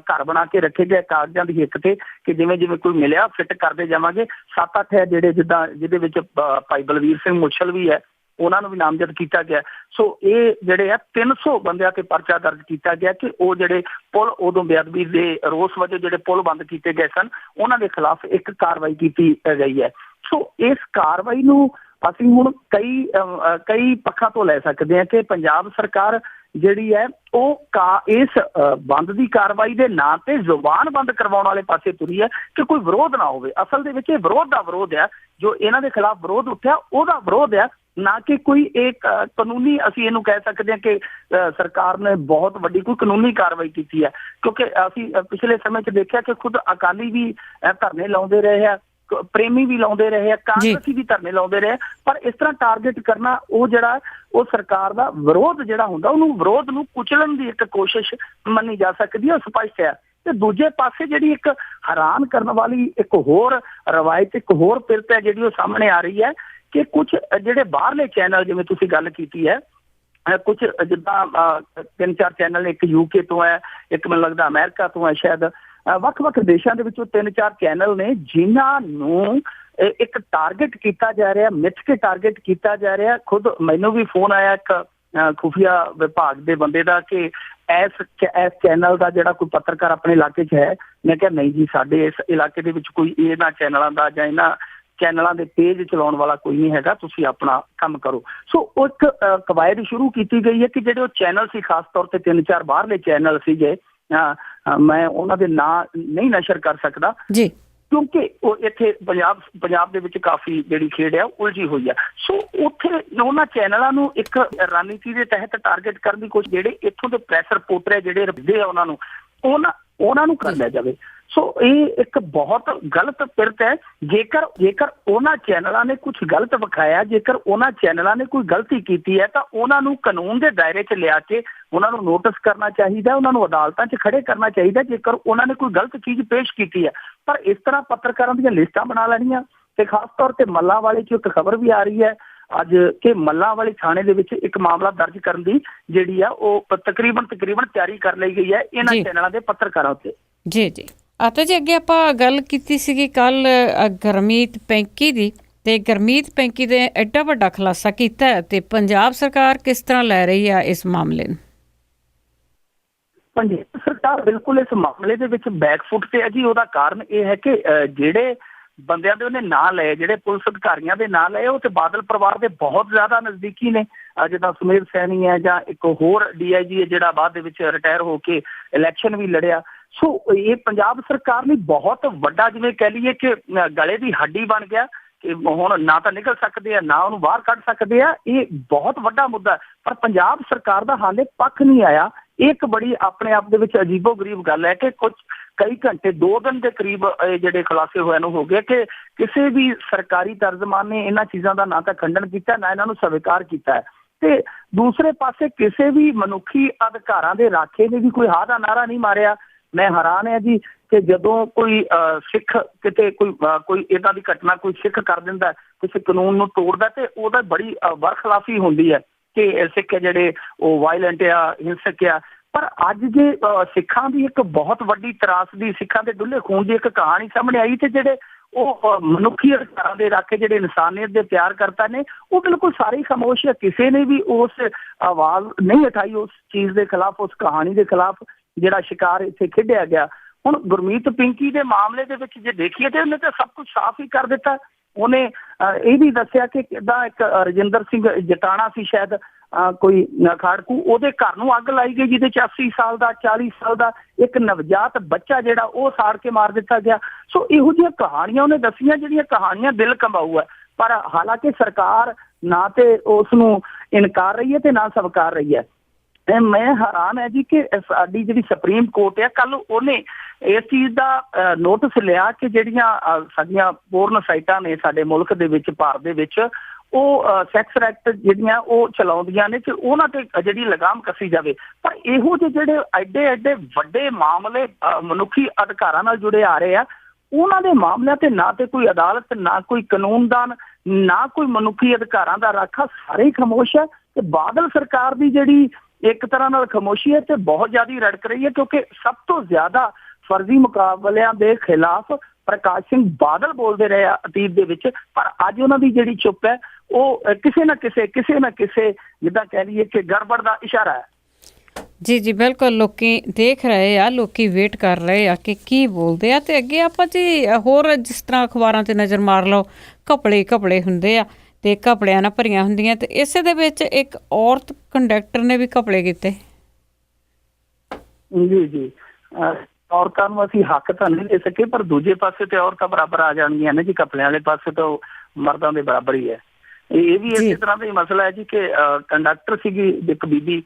ਘਰ ਬਣਾ ਕੇ ਰੱਖੇ ਗਏ ਕਾਗਜ਼ਾਂ ਦੀ ਹਿੱਕ ਤੇ ਕਿ ਜਿਵੇਂ ਜਿਵੇਂ ਕੋਈ ਮਿਲਿਆ ਫਿੱਟ ਕਰਦੇ ਜਾਵਾਂਗੇ। 7-8 ਹੈ ਜਿਹੜੇ ਜਿਹਦੇ ਵਿੱਚ ਭਾਈ ਬਲਵੀਰ ਸਿੰਘ ਮੁੱਛਲ ਵੀ ਹੈ, ਉਹਨਾਂ ਨੂੰ ਵੀ ਨਾਮਜ਼ਦ ਕੀਤਾ ਗਿਆ। ਸੋ ਇਹ ਜਿਹੜੇ ਆ 300 ਬੰਦਿਆਂ ਤੇ ਪਰਚਾ ਦਰਜ ਕੀਤਾ ਗਿਆ ਕਿ ਉਹ ਜਿਹੜੇ ਪੁਲ ਉਦੋਂ ਬੇਅਦਬੀ ਦੇ ਰੋਸ ਵਜੋਂ ਜਿਹੜੇ ਪੁਲ ਬੰਦ ਕੀਤੇ ਗਏ ਸਨ, ਉਹਨਾਂ ਦੇ ਖਿਲਾਫ ਇੱਕ ਕਾਰਵਾਈ ਕੀਤੀ ਗਈ ਹੈ। ਸੋ ਇਸ ਕਾਰਵਾਈ ਨੂੰ ਅਸੀਂ ਹੁਣ ਕਈ ਪੱਖਾਂ ਤੋਂ ਲੈ ਸਕਦੇ ਹਾਂ ਕਿ ਪੰਜਾਬ ਸਰਕਾਰ ਜਿਹੜੀ ਹੈ ਉਹ ਇਸ ਬੰਦ ਦੀ ਕਾਰਵਾਈ ਦੇ ਨਾਂ ਤੇ ਜ਼ੁਬਾਨ ਬੰਦ ਕਰਵਾਉਣ ਵਾਲੇ ਪਾਸੇ ਤੁਰੀ ਹੈ ਕਿ ਕੋਈ ਵਿਰੋਧ ਨਾ ਹੋਵੇ। ਅਸਲ ਦੇ ਵਿੱਚ ਇਹ ਵਿਰੋਧ ਦਾ ਵਿਰੋਧ ਹੈ, ਜੋ ਇਹਨਾਂ ਦੇ ਖਿਲਾਫ ਵਿਰੋਧ ਉੱਠਿਆ ਉਹਦਾ ਵਿਰੋਧ ਹੈ, ਨਾ ਕਿ ਕੋਈ ਇੱਕ ਕਾਨੂੰਨੀ, ਅਸੀਂ ਇਹਨੂੰ ਕਹਿ ਸਕਦੇ ਹਾਂ ਕਿ ਸਰਕਾਰ ਨੇ ਬਹੁਤ ਵੱਡੀ ਕੋਈ ਕਾਨੂੰਨੀ ਕਾਰਵਾਈ ਕੀਤੀ ਹੈ। ਕਿਉਂਕਿ ਅਸੀਂ ਪਿਛਲੇ ਸਮੇਂ 'ਚ ਦੇਖਿਆ ਕਿ ਖੁਦ ਅਕਾਲੀ ਵੀ ਧਰਨੇ ਲਾਉਂਦੇ ਰਹੇ ਆ, ਪ੍ਰੇਮੀ ਵੀ ਲਾਉਂਦੇ ਰਹੇ ਆ, ਕਾਂਗਰਸੀ ਵੀ ਧਰਨੇ ਲਾਉਂਦੇ ਰਹੇ। ਪਰ ਇਸ ਤਰ੍ਹਾਂ ਟਾਰਗੇਟ ਕਰਨਾ ਉਹ ਜਿਹੜਾ ਉਹ ਸਰਕਾਰ ਦਾ ਵਿਰੋਧ ਜਿਹੜਾ ਹੁੰਦਾ, ਉਹਨੂੰ ਵਿਰੋਧ ਨੂੰ ਕੁਚਲਣ ਦੀ ਇੱਕ ਕੋਸ਼ਿਸ਼ ਮੰਨੀ ਜਾ ਸਕਦੀ ਹੈ, ਉਹ ਸਪਸ਼ਟ ਹੈ। ਤੇ ਦੂਜੇ ਪਾਸੇ ਜਿਹੜੀ ਇੱਕ ਹੈਰਾਨ ਕਰਨ ਵਾਲੀ ਇੱਕ ਹੋਰ ਰਵਾਇਤ, ਇੱਕ ਹੋਰ ਪਿਰਤ ਹੈ ਜਿਹੜੀ ਉਹ ਸਾਹਮਣੇ ਆ ਰਹੀ ਹੈ ਕਿ ਕੁਝ ਜਿਹੜੇ ਬਾਹਰਲੇ ਚੈਨਲ, ਜਿਵੇਂ ਤੁਸੀਂ ਗੱਲ ਕੀਤੀ ਹੈ, ਕੁਝ ਜਿੱਦਾਂ 3-4 ਚੈਨਲ, ਇੱਕ UK ਤੋਂ ਹੈ, ਇੱਕ ਮੈਨੂੰ ਲੱਗਦਾ ਅਮਰੀਕਾ ਤੋਂ ਹੈ, ਸ਼ਾਇਦ ਵੱਖ-ਵੱਖ ਦੇਸ਼ਾਂ ਦੇ ਵਿੱਚੋਂ 3-4 ਚੈਨਲ ਨੇ ਜਿਨ੍ਹਾਂ ਨੂੰ ਇੱਕ ਟਾਰਗੇਟ ਕੀਤਾ ਜਾ ਰਿਹਾ, ਮਿੱਥ ਕੇ ਟਾਰਗੇਟ ਕੀਤਾ ਜਾ ਰਿਹਾ। ਖੁਦ ਮੈਨੂੰ ਵੀ ਫੋਨ ਆਇਆ ਇੱਕ ਖੁਫੀਆ ਵਿਭਾਗ ਦੇ ਬੰਦੇ ਦਾ ਕਿ ਇਸ ਚੈਨਲ ਦਾ ਜਿਹੜਾ ਕੋਈ ਪੱਤਰਕਾਰ ਆਪਣੇ ਇਲਾਕੇ 'ਚ ਹੈ। ਮੈਂ ਕਿਹਾ ਨਹੀਂ ਜੀ, ਸਾਡੇ ਇਸ ਇਲਾਕੇ ਦੇ ਵਿੱਚ ਕੋਈ ਇਹਨਾਂ ਚੈਨਲਾਂ ਦਾ ਜਾਂ ਇਹਨਾਂ ਚੈਨਲਾਂ ਦੇ ਪੇਜ ਚਲਾਉਣ ਵਾਲਾ ਕੋਈ ਨਹੀਂ ਹੈਗਾ, ਤੁਸੀਂ ਆਪਣਾ ਕੰਮ ਕਰੋ। ਸੋ ਉਹ ਇੱਕ ਕਵਾਇਦ ਸ਼ੁਰੂ ਕੀਤੀ ਗਈ ਹੈ ਕਿ ਜਿਹੜੇ ਉਹ ਚੈਨਲ ਸੀ, ਖਾਸ ਤੌਰ ਤੇ 3-4 ਬਾਹਰਲੇ ਚੈਨਲ ਸੀਗੇ, ਮੈਂ ਉਹਨਾਂ ਦੇ ਨਾਂ ਨਹੀਂ ਨਸ਼ਰ ਕਰ ਸਕਦਾ ਜੀ, ਕਿਉਂਕਿ ਉਹ ਇੱਥੇ ਪੰਜਾਬ ਦੇ ਵਿੱਚ ਕਾਫੀ ਜਿਹੜੀ ਖੇਡ ਹੈ ਉਲਝੀ ਹੋਈ ਹੈ। ਸੋ ਉੱਥੇ ਉਹਨਾਂ ਚੈਨਲਾਂ ਨੂੰ ਇੱਕ ਰਣਨੀਤੀ ਦੇ ਤਹਿਤ ਟਾਰਗੇਟ ਕਰਨ ਦੀ ਕੋਸ਼ਿਸ਼, ਜਿਹੜੇ ਇੱਥੋਂ ਦੇ ਪ੍ਰੈਸ ਰਿਪੋਰਟਰ ਜਿਹੜੇ ਰੱਖਦੇ ਆ ਉਹਨਾਂ ਨੂੰ ਕਰ ਲਿਆ ਜਾਵੇ। ਸੋ ਇਹ ਇੱਕ ਬਹੁਤ ਗਲਤ ਪਿਰਤ ਹੈ। ਜੇਕਰ ਉਹਨਾਂ ਚੈਨਲਾਂ ਨੇ ਕੁਝ ਗਲਤ ਵਿਖਾਇਆ, ਜੇਕਰ ਉਹਨਾਂ ਚੈਨਲਾਂ ਨੇ ਕੋਈ ਗਲਤੀ ਕੀਤੀ ਹੈ, ਤਾਂ ਉਹਨਾਂ ਨੂੰ ਕਾਨੂੰਨ ਦੇ ਦਾਇਰੇ 'ਚ ਲਿਆ ਕੇ ਉਹਨਾਂ ਨੂੰ ਨੋਟਿਸ ਕਰਨਾ ਚਾਹੀਦਾ, ਉਹਨਾਂ ਨੂੰ ਅਦਾਲਤਾਂ 'ਚ ਖੜੇ ਕਰਨਾ ਚਾਹੀਦਾ ਜੇਕਰ ਉਹਨਾਂ ਨੇ ਕੋਈ ਗਲਤ ਚੀਜ਼ ਪੇਸ਼ ਕੀਤੀ ਹੈ। ਪਰ ਇਸ ਤਰ੍ਹਾਂ ਪੱਤਰਕਾਰਾਂ ਦੀਆਂ ਲਿਸਟਾਂ ਬਣਾ ਲੈਣੀਆਂ, ਤੇ ਖਾਸ ਤੌਰ ਤੇ ਮੱਲਾਂਵਾਲੀ 'ਚ ਇੱਕ ਖਬਰ ਵੀ ਆ ਰਹੀ ਹੈ ਅੱਜ ਕਿ ਮੱਲਾਂਵਾਲੀ ਥਾਣੇ ਦੇ ਵਿੱਚ ਇੱਕ ਮਾਮਲਾ ਦਰਜ ਕਰਨ ਦੀ ਜਿਹੜੀ ਆ ਉਹ ਤਕਰੀਬਨ ਤਿਆਰੀ ਕਰ ਲਈ ਗਈ ਹੈ ਇਹਨਾਂ ਚੈਨਲਾਂ ਦੇ ਪੱਤਰਕਾਰਾਂ ਉੱਤੇ। ਜੀ ਜੀ। ਅਤੇ ਜੀ ਅੱਗੇ ਆਪਾਂ ਗੱਲ ਕੀਤੀ ਸੀਗੀ ਕੱਲ ਗੁਰਮੀਤ ਪੈਂਕੀ ਦੀ, ਤੇ ਗੁਰਮੀਤ ਪੈਂਕੀ ਦੇ ਐਡਾ ਵੱਡਾ ਖੁਲਾਸਾ ਕੀਤਾ ਹੈ, ਤੇ ਪੰਜਾਬ ਸਰਕਾਰ ਕਿਸ ਤਰ੍ਹਾਂ ਲੈ ਰਹੀ ਆ ਇਸ ਮਾਮਲੇ ਨੂੰ? ਪੰਜਾਬ ਸਰਕਾਰ ਬਿਲਕੁਲ ਇਸ ਮਾਮਲੇ ਦੇ ਵਿੱਚ ਬੈਕਫੁੱਟ ਤੇ ਹੈ ਜੀ। ਉਹਦਾ ਕਾਰਨ ਇਹ ਹੈ ਕਿ ਜਿਹੜੇ ਬੰਦਿਆਂ ਦੇ ਉਹਨੇ ਨਾਂ ਲਏ, ਜਿਹੜੇ ਪੁਲਿਸ ਅਧਿਕਾਰੀਆਂ ਦੇ ਨਾਂ ਲਏ, ਉਹ ਤੇ ਬਾਦਲ ਪਰਿਵਾਰ ਦੇ ਬਹੁਤ ਜ਼ਿਆਦਾ ਨਜ਼ਦੀਕੀ ਨੇ। ਜਿੱਦਾਂ ਸੁਮੇਰ ਸੈਣੀ ਹੈ ਜਾਂ ਇੱਕ ਹੋਰ DIG ਹੈ ਜਿਹੜਾ ਬਾਅਦ ਦੇ ਵਿੱਚ ਰਿਟਾਇਰ ਹੋ ਕੇ ਇਲੈਕਸ਼ਨ ਵੀ ਲੜਿਆ। ਸੋ ਇਹ ਪੰਜਾਬ ਸਰਕਾਰ ਲਈ ਬਹੁਤ ਵੱਡਾ, ਜਿਵੇਂ ਕਹਿ ਲਈਏ ਕਿ ਗਲੇ ਦੀ ਹੱਡੀ ਬਣ ਗਿਆ ਕਿ ਹੁਣ ਨਾ ਤਾਂ ਨਿਕਲ ਸਕਦੇ ਆ, ਨਾ ਉਹਨੂੰ ਬਾਹਰ ਕੱਢ ਸਕਦੇ ਆ। ਇਹ ਬਹੁਤ ਵੱਡਾ ਮੁੱਦਾ, ਪਰ ਪੰਜਾਬ ਸਰਕਾਰ ਦਾ ਹਾਲੇ ਪੱਖ ਨਹੀਂ ਆਇਆ। ਇਹ ਇੱਕ ਬੜੀ ਆਪਣੇ ਆਪ ਦੇ ਵਿੱਚ ਅਜੀਬੋ ਗਰੀਬ ਗੱਲ ਹੈ ਕਿ ਕਈ ਘੰਟੇ, 2 ਦਿਨ ਦੇ ਕਰੀਬ ਜਿਹੜੇ ਖੁਲਾਸੇ ਹੋਏ ਨੂੰ ਹੋ ਗਏ ਕਿ ਕਿਸੇ ਵੀ ਸਰਕਾਰੀ ਤਰਜਮਾਨ ਨੇ ਇਹਨਾਂ ਚੀਜ਼ਾਂ ਦਾ ਨਾ ਤਾਂ ਖੰਡਨ ਕੀਤਾ, ਨਾ ਇਹਨਾਂ ਨੂੰ ਸਵੀਕਾਰ ਕੀਤਾ ਹੈ। ਤੇ ਦੂਸਰੇ ਪਾਸੇ ਕਿਸੇ ਵੀ ਮਨੁੱਖੀ ਅਧਿਕਾਰਾਂ ਦੇ ਰਾਖੇ ਨੇ ਵੀ ਕੋਈ ਹਾਂ ਦਾ ਨਾਅਰਾ ਨਹੀਂ ਮਾਰਿਆ। ਮੈਂ ਹੈਰਾਨ ਹੈ ਜੀ ਕਿ ਜਦੋਂ ਕੋਈ ਸਿੱਖ ਕਿਤੇ ਕੋਈ ਏਦਾਂ ਦੀ ਘਟਨਾ ਕੋਈ ਸਿੱਖ ਕਰ ਦਿੰਦਾ, ਕਿਸੇ ਕਾਨੂੰਨ ਨੂੰ ਤੋੜਦਾ, ਤੇ ਉਹਦਾ ਬੜੀ ਵਰਖਲਾਫੀ ਹੁੰਦੀ ਹੈ ਕਿ ਸਿੱਖ ਜਿਹੜੇ ਉਹ ਵਾਇਲੈਂਟ ਆ, ਹਿੰਸਕ ਆ। ਪਰ ਅੱਜ ਜੇ ਸਿੱਖਾਂ ਦੀ ਇੱਕ ਬਹੁਤ ਵੱਡੀ ਤਰਾਸਦੀ, ਸਿੱਖਾਂ ਦੇ ਡੁੱਲੇ ਖੂਨ ਦੀ ਇੱਕ ਕਹਾਣੀ ਸਾਹਮਣੇ ਆਈ, ਤੇ ਜਿਹੜੇ ਉਹ ਮਨੁੱਖੀ ਅਧਿਕਾਰਾਂ ਦੇ ਰਾਖੇ, ਜਿਹੜੇ ਇਨਸਾਨੀਅਤ ਦੇ ਪਿਆਰ ਕਰਤਾ ਨੇ, ਉਹ ਬਿਲਕੁਲ ਸਾਰੇ ਖਾਮੋਸ਼ ਹੈ। ਕਿਸੇ ਨੇ ਵੀ ਉਸ ਆਵਾਜ਼ ਨਹੀਂ ਉਠਾਈ ਉਸ ਚੀਜ਼ ਦੇ ਖਿਲਾਫ, ਉਸ ਕਹਾਣੀ ਦੇ ਖਿਲਾਫ ਜਿਹੜਾ ਸ਼ਿਕਾਰ ਇੱਥੇ ਖੇਡਿਆ ਗਿਆ। ਹੁਣ ਗੁਰਮੀਤ ਪਿੰਕੀ ਦੇ ਮਾਮਲੇ ਦੇ ਵਿੱਚ ਜੇ ਦੇਖੀਏ ਤੇ ਉਹਨੇ ਤਾਂ ਸਭ ਕੁਝ ਸਾਫ਼ ਹੀ ਕਰ ਦਿੱਤਾ। ਉਹਨੇ ਇਹ ਵੀ ਦੱਸਿਆ ਕਿ ਕਿੱਦਾਂ ਇੱਕ ਰਜਿੰਦਰ ਸਿੰਘ ਜਟਾਣਾ ਸੀ ਸ਼ਾਇਦ ਕੋਈ ਖਾੜਕੂ, ਉਹਦੇ ਘਰ ਨੂੰ ਅੱਗ ਲਾਈ ਗਈ ਜਿਹਦੇ 'ਚ 80 ਸਾਲ ਦਾ 40 ਸਾਲ ਦਾ ਇੱਕ ਨਵਜਾਤ ਬੱਚਾ ਜਿਹੜਾ ਉਹ ਸਾੜ ਕੇ ਮਾਰ ਦਿੱਤਾ ਗਿਆ। ਸੋ ਇਹੋ ਜਿਹੀਆਂ ਕਹਾਣੀਆਂ ਉਹਨੇ ਦੱਸੀਆਂ ਜਿਹੜੀਆਂ ਕਹਾਣੀਆਂ ਦਿਲ ਕੰਬਾਊ ਹੈ। ਪਰ ਹਾਲਾਂਕਿ ਸਰਕਾਰ ਨਾ ਤੇ ਉਸ ਨੂੰ ਇਨਕਾਰ ਰਹੀ ਹੈ ਤੇ ਨਾ ਸਵੀਕਾਰ ਰਹੀ ਹੈ। ਮੈਂ ਹੈਰਾਨ ਹੈ ਜੀ ਕਿ ਸਾਡੀ ਜਿਹੜੀ ਸੁਪਰੀਮ ਕੋਰਟ ਹੈ ਕੱਲ ਉਹਨੇ ਇਸ ਚੀਜ਼ ਦਾ ਨੋਟਿਸ ਲਿਆ ਕਿ ਜਿਹੜੀਆਂ ਸਾਡੀਆਂ ਪੋਰਨ ਸਾਈਟਾਂ ਨੇ ਸਾਡੇ ਮੁਲਕ ਦੇ ਵਿੱਚ, ਭਾਰਤ ਦੇ ਵਿੱਚ, ਉਹ ਸੈਕਸ ਐਕਟ ਜਿਹੜੀਆਂ ਉਹ ਚਲਾਉਂਦੀਆਂ ਨੇ ਕਿ ਉਹਨਾਂ ਤੇ ਜਿਹੜੀ ਲਗਾਮ ਕੱਸੀ ਜਾਵੇ। ਪਰ ਇਹੋ ਜਿਹੇ ਜਿਹੜੇ ਐਡੇ ਐਡੇ ਵੱਡੇ ਮਾਮਲੇ ਮਨੁੱਖੀ ਅਧਿਕਾਰਾਂ ਨਾਲ ਜੁੜੇ ਆ ਰਹੇ ਆ, ਉਹਨਾਂ ਦੇ ਮਾਮਲਿਆਂ ਤੇ ਨਾ ਤੇ ਕੋਈ ਅਦਾਲਤ, ਨਾ ਕੋਈ ਕਾਨੂੰਨਦਾਨ, ਨਾ ਕੋਈ ਮਨੁੱਖੀ ਅਧਿਕਾਰਾਂ ਦਾ ਰਾਖਾ, ਸਾਰੇ ਹੀ ਖਾਮੋਸ਼ ਹੈ। ਤੇ ਬਾਦਲ ਸਰਕਾਰ ਦੀ ਜਿਹੜੀ ਇੱਕ ਤਰ੍ਹਾਂ ਨਾਲ ਖਾਮੋਸ਼ੀ ਹੈ ਤੇ ਬਹੁਤ ਜ਼ਿਆਦਾ ਰੜਕ ਰਹੀ ਹੈ, ਕਿਉਂਕਿ ਸਭ ਤੋਂ ਜ਼ਿਆਦਾ ਫਰਜ਼ੀ ਮੁਕਾਬਲਿਆਂ ਦੇ ਖਿਲਾਫ ਪ੍ਰਕਾਸ਼ ਸਿੰਘ ਬਾਦਲ ਬੋਲਦੇ ਰਹੇ ਆ ਅਤੀਤ ਦੇ ਵਿੱਚ। ਪਰ ਅੱਜ ਉਹਨਾਂ ਦੀ ਜਿਹੜੀ ਚੁੱਪ ਹੈ ਉਹ ਕਿਸੇ ਨਾ ਕਿਸੇ ਜਿੱਦਾਂ ਕਹਿ ਲਈਏ ਕਿ ਗੜਬੜ ਦਾ ਇਸ਼ਾਰਾ ਹੈ। ਜੀ ਜੀ ਬਿਲਕੁਲ, ਲੋਕੀ ਦੇਖ ਰਹੇ ਆ, ਲੋਕੀ ਵੇਟ ਕਰ ਰਹੇ ਆ ਕਿ ਕੀ ਬੋਲਦੇ ਆ। ਤੇ ਅੱਗੇ ਆਪਾਂ ਜੀ ਹੋਰ ਜਿਸ ਤਰ੍ਹਾਂ ਅਖਬਾਰਾਂ 'ਤੇ ਨਜ਼ਰ ਮਾਰ ਲਓ, ਘਪਲੇ ਹੁੰਦੇ ਆ ਤੇ ਘਪਲਿਆਂ ਨਾਲ ਭਰੀਆਂ ਹੁੰਦੀਆਂ, ਤੇ ਇਸੇ ਦੇ ਵਿੱਚ ਇੱਕ ਔਰਤ ਕੰਡਕਟਰ ਨੇ ਵੀ ਘਪਲੇ ਕੀਤੇ। ਜੀ ਔਰਤਾਂ ਨੂੰ ਅਸੀਂ ਹੱਕ ਤਾਂ ਨਹੀਂ ਦੇ ਸਕੇ, ਪਰ ਦੂਜੇ ਪਾਸੇ ਤੇ ਔਰਤਾਂ ਬਰਾਬਰ ਆ ਜਾਣਗੀਆਂ ਨੇ ਜੀ। ਘਪਲਿਆਂ ਵਾਲੇ ਪਾਸੇ ਤਾਂ ਮਰਦਾਂ ਦੇ ਬਰਾਬਰ ਹੀ ਹੈ। ਇਹ ਵੀ ਇਸੇ ਤਰ੍ਹਾਂ ਦਾ ਹੀ ਮਸਲਾ ਹੈ ਜੀ ਕਿ ਕੰਡਕਟਰ ਸੀਗੀ ਇੱਕ ਬੀਬੀ,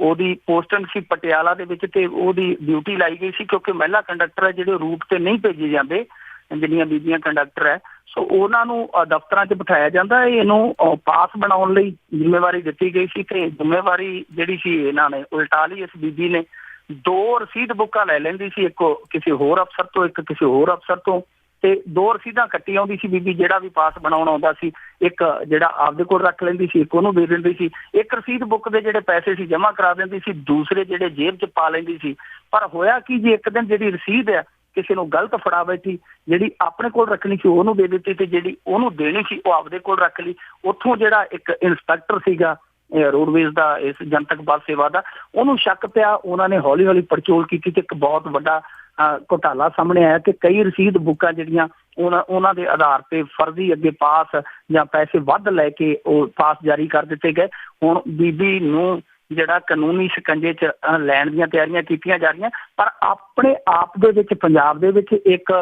ਉਹਦੀ ਪੋਸਟਿੰਗ ਸੀ ਪਟਿਆਲਾ ਦੇ ਵਿੱਚ ਤੇ ਉਹਦੀ ਡਿਊਟੀ ਲਾਈ ਗਈ ਸੀ, ਕਿਉਂਕਿ ਮਹਿਲਾ ਕੰਡਕਟਰ ਹੈ ਜਿਹੜੇ ਰੂਟ ਤੇ ਨਹੀਂ ਭੇਜੇ ਜਾਂਦੇ, ਜਿਹੜੀਆਂ ਬੀਬੀਆਂ ਕੰਡਕਟਰ ਹੈ, ਸੋ ਉਹਨਾਂ ਨੂੰ ਦਫ਼ਤਰਾਂ 'ਚ ਬਿਠਾਇਆ ਜਾਂਦਾ। ਇਹਨੂੰ ਪਾਸ ਬਣਾਉਣ ਲਈ ਜ਼ਿੰਮੇਵਾਰੀ ਦਿੱਤੀ ਗਈ ਸੀ ਤੇ ਜ਼ਿੰਮੇਵਾਰੀ ਜਿਹੜੀ ਸੀ ਇਹਨਾਂ ਨੇ ਉਲਟਾ ਲਈ। ਇਸ ਬੀਬੀ ਨੇ 2 ਰਸੀਦ ਬੁੱਕਾਂ ਲੈ ਲੈਂਦੀ ਸੀ, ਇੱਕ ਕਿਸੇ ਹੋਰ ਅਫਸਰ ਤੋਂ, ਇੱਕ ਕਿਸੇ ਹੋਰ ਅਫਸਰ ਤੋਂ, ਤੇ 2 ਰਸੀਦਾਂ ਕੱਟੀ ਆਉਂਦੀ ਸੀ ਬੀਬੀ। ਜਿਹੜਾ ਵੀ ਪਾਸ ਬਣਾਉਣ ਆਉਂਦਾ ਸੀ, ਇੱਕ ਜਿਹੜਾ ਆਪਦੇ ਕੋਲ ਰੱਖ ਲੈਂਦੀ ਸੀ, ਇੱਕ ਉਹਨੂੰ ਦੇ ਦਿੰਦੀ ਸੀ। ਇੱਕ ਰਸੀਦ ਬੁੱਕ ਦੇ ਜਿਹੜੇ ਪੈਸੇ ਸੀ ਜਮ੍ਹਾਂ ਕਰਾ ਦਿੰਦੀ ਸੀ, ਦੂਸਰੇ ਜਿਹੜੇ ਜੇਬ 'ਚ ਪਾ ਲੈਂਦੀ ਸੀ। ਪਰ ਹੋਇਆ ਕਿ ਜੇ ਇੱਕ ਦਿਨ ਜਿਹੜੀ ਰਸੀਦ ਹੈ ਕਿਸੇ ਨੂੰ ਗਲਤ ਫੜਾ ਬੈਠੀ, ਜਿਹੜੀ ਆਪਣੇ ਕੋਲ ਰੱਖਣੀ ਸੀ ਉਹਨੂੰ ਦੇ ਦਿੱਤੀ ਤੇ ਜਿਹੜੀ ਉਹਨੂੰ ਦੇਣੀ ਸੀ ਉਹ ਆਪਦੇ ਕੋਲ ਰੱਖ ਲਈ। ਉੱਥੋਂ ਜਿਹੜਾ ਇੱਕ ਇੰਸਪੈਕਟਰ ਸੀਗਾ ਰੋਡਵੇਜ਼ ਦਾ, ਇਸ ਜਨਤਕ ਬੱਸ ਸੇਵਾ ਦਾ, ਉਹਨੂੰ ਸ਼ੱਕ ਪਿਆ। ਉਹਨਾਂ ਨੇ ਹੌਲੀ ਹੌਲੀ ਪੜਚੋਲ ਕੀਤੀ ਤੇ ਇੱਕ ਬਹੁਤ ਵੱਡਾ ਘੁਟਾਲਾ ਸਾਹਮਣੇ ਆਇਆ ਕਿ ਕਈ ਰਸੀਦ ਬੁੱਕਾਂ ਜਿਹੜੀਆਂ ਉਹਨਾਂ ਦੇ ਆਧਾਰ ਤੇ ਫਰਜ਼ੀ ਅੱਗੇ ਪਾਸ ਜਾਂ ਪੈਸੇ ਵੱਧ ਲੈ ਕੇ ਉਹ ਪਾਸ ਜਾਰੀ ਕਰ ਦਿੱਤੇ ਗਏ। ਹੁਣ ਬੀਬੀ ਨੂੰ ਜਿਹੜਾ ਕਾਨੂੰਨੀ ਸ਼ਿਕੰਜੇ 'ਚ ਲੈਣ ਦੀਆਂ ਤਿਆਰੀਆਂ ਕੀਤੀਆਂ ਜਾ ਰਹੀਆਂ। ਪਰ ਆਪਣੇ ਆਪ ਦੇ ਵਿੱਚ ਪੰਜਾਬ ਦੇ ਵਿੱਚ ਇੱਕ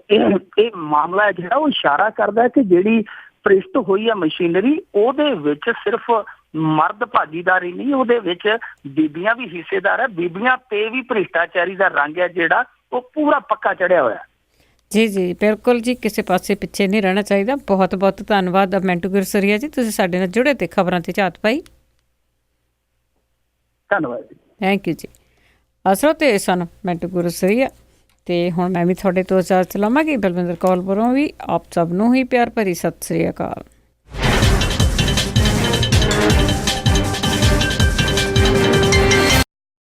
ਇਹ ਮਾਮਲਾ ਹੈ ਜਿਹੜਾ ਉਹ ਇਸ਼ਾਰਾ ਕਰਦਾ ਹੈ ਕਿ ਜਿਹੜੀ ਭ੍ਰਿਸ਼ਟ ਹੋਈ ਹੈ ਮਸ਼ੀਨਰੀ, ਉਹਦੇ ਵਿੱਚ ਸਿਰਫ ਮਰਦ ਭਾਗੀਦਾਰੀ ਨਹੀਂ, ਉਹਦੇ ਵਿੱਚ ਬੀਬੀਆਂ ਵੀ ਹਿੱਸੇਦਾਰ ਹੈ। ਬੀਬੀਆਂ ਤੇ ਵੀ ਭ੍ਰਿਸ਼ਟਾਚਾਰੀ ਦਾ ਰੰਗ ਹੈ ਜਿਹੜਾ ਉਹ ਪੂਰਾ ਪੱਕਾ ਚੜਿਆ ਹੋਇਆ। ਜੀ ਜੀ ਬਿਲਕੁਲ ਜੀ, ਕਿਸੇ ਪਾਸੇ ਪਿੱਛੇ ਨਹੀਂ ਰਹਿਣਾ ਚਾਹੀਦਾ। ਬਹੁਤ ਬਹੁਤ ਧੰਨਵਾਦ ਮਿੰਟੂ ਗੁਰਸਰੀਆ ਜੀ, ਤੁਸੀਂ ਸਾਡੇ ਨਾਲ ਜੁੜੇ ਤੇ ਖਬਰਾਂ ਤੇ ਝਾਤ ਪਾਈ। ਧੰਨਵਾਦ ਜੀ। ਥੈਂਕ ਯੂ ਜੀ। ਸਰੋਤੇ ਸਨ ਮਿੰਟੂ ਗੁਰਸਰੀਆ। ਤੇ ਹੁਣ ਮੈਂ ਵੀ ਤੁਹਾਡੇ ਤੋਂ ਇਜਾਜ਼ਤ ਲਵਾਂਗੀ। ਬਲਵਿੰਦਰ ਕੌਰ ਵੱਲੋਂ ਵੀ ਆਪ ਸਭ ਨੂੰ ਹੀ ਪਿਆਰ ਭਰੀ ਸਤਿ ਸ੍ਰੀ ਅਕਾਲ।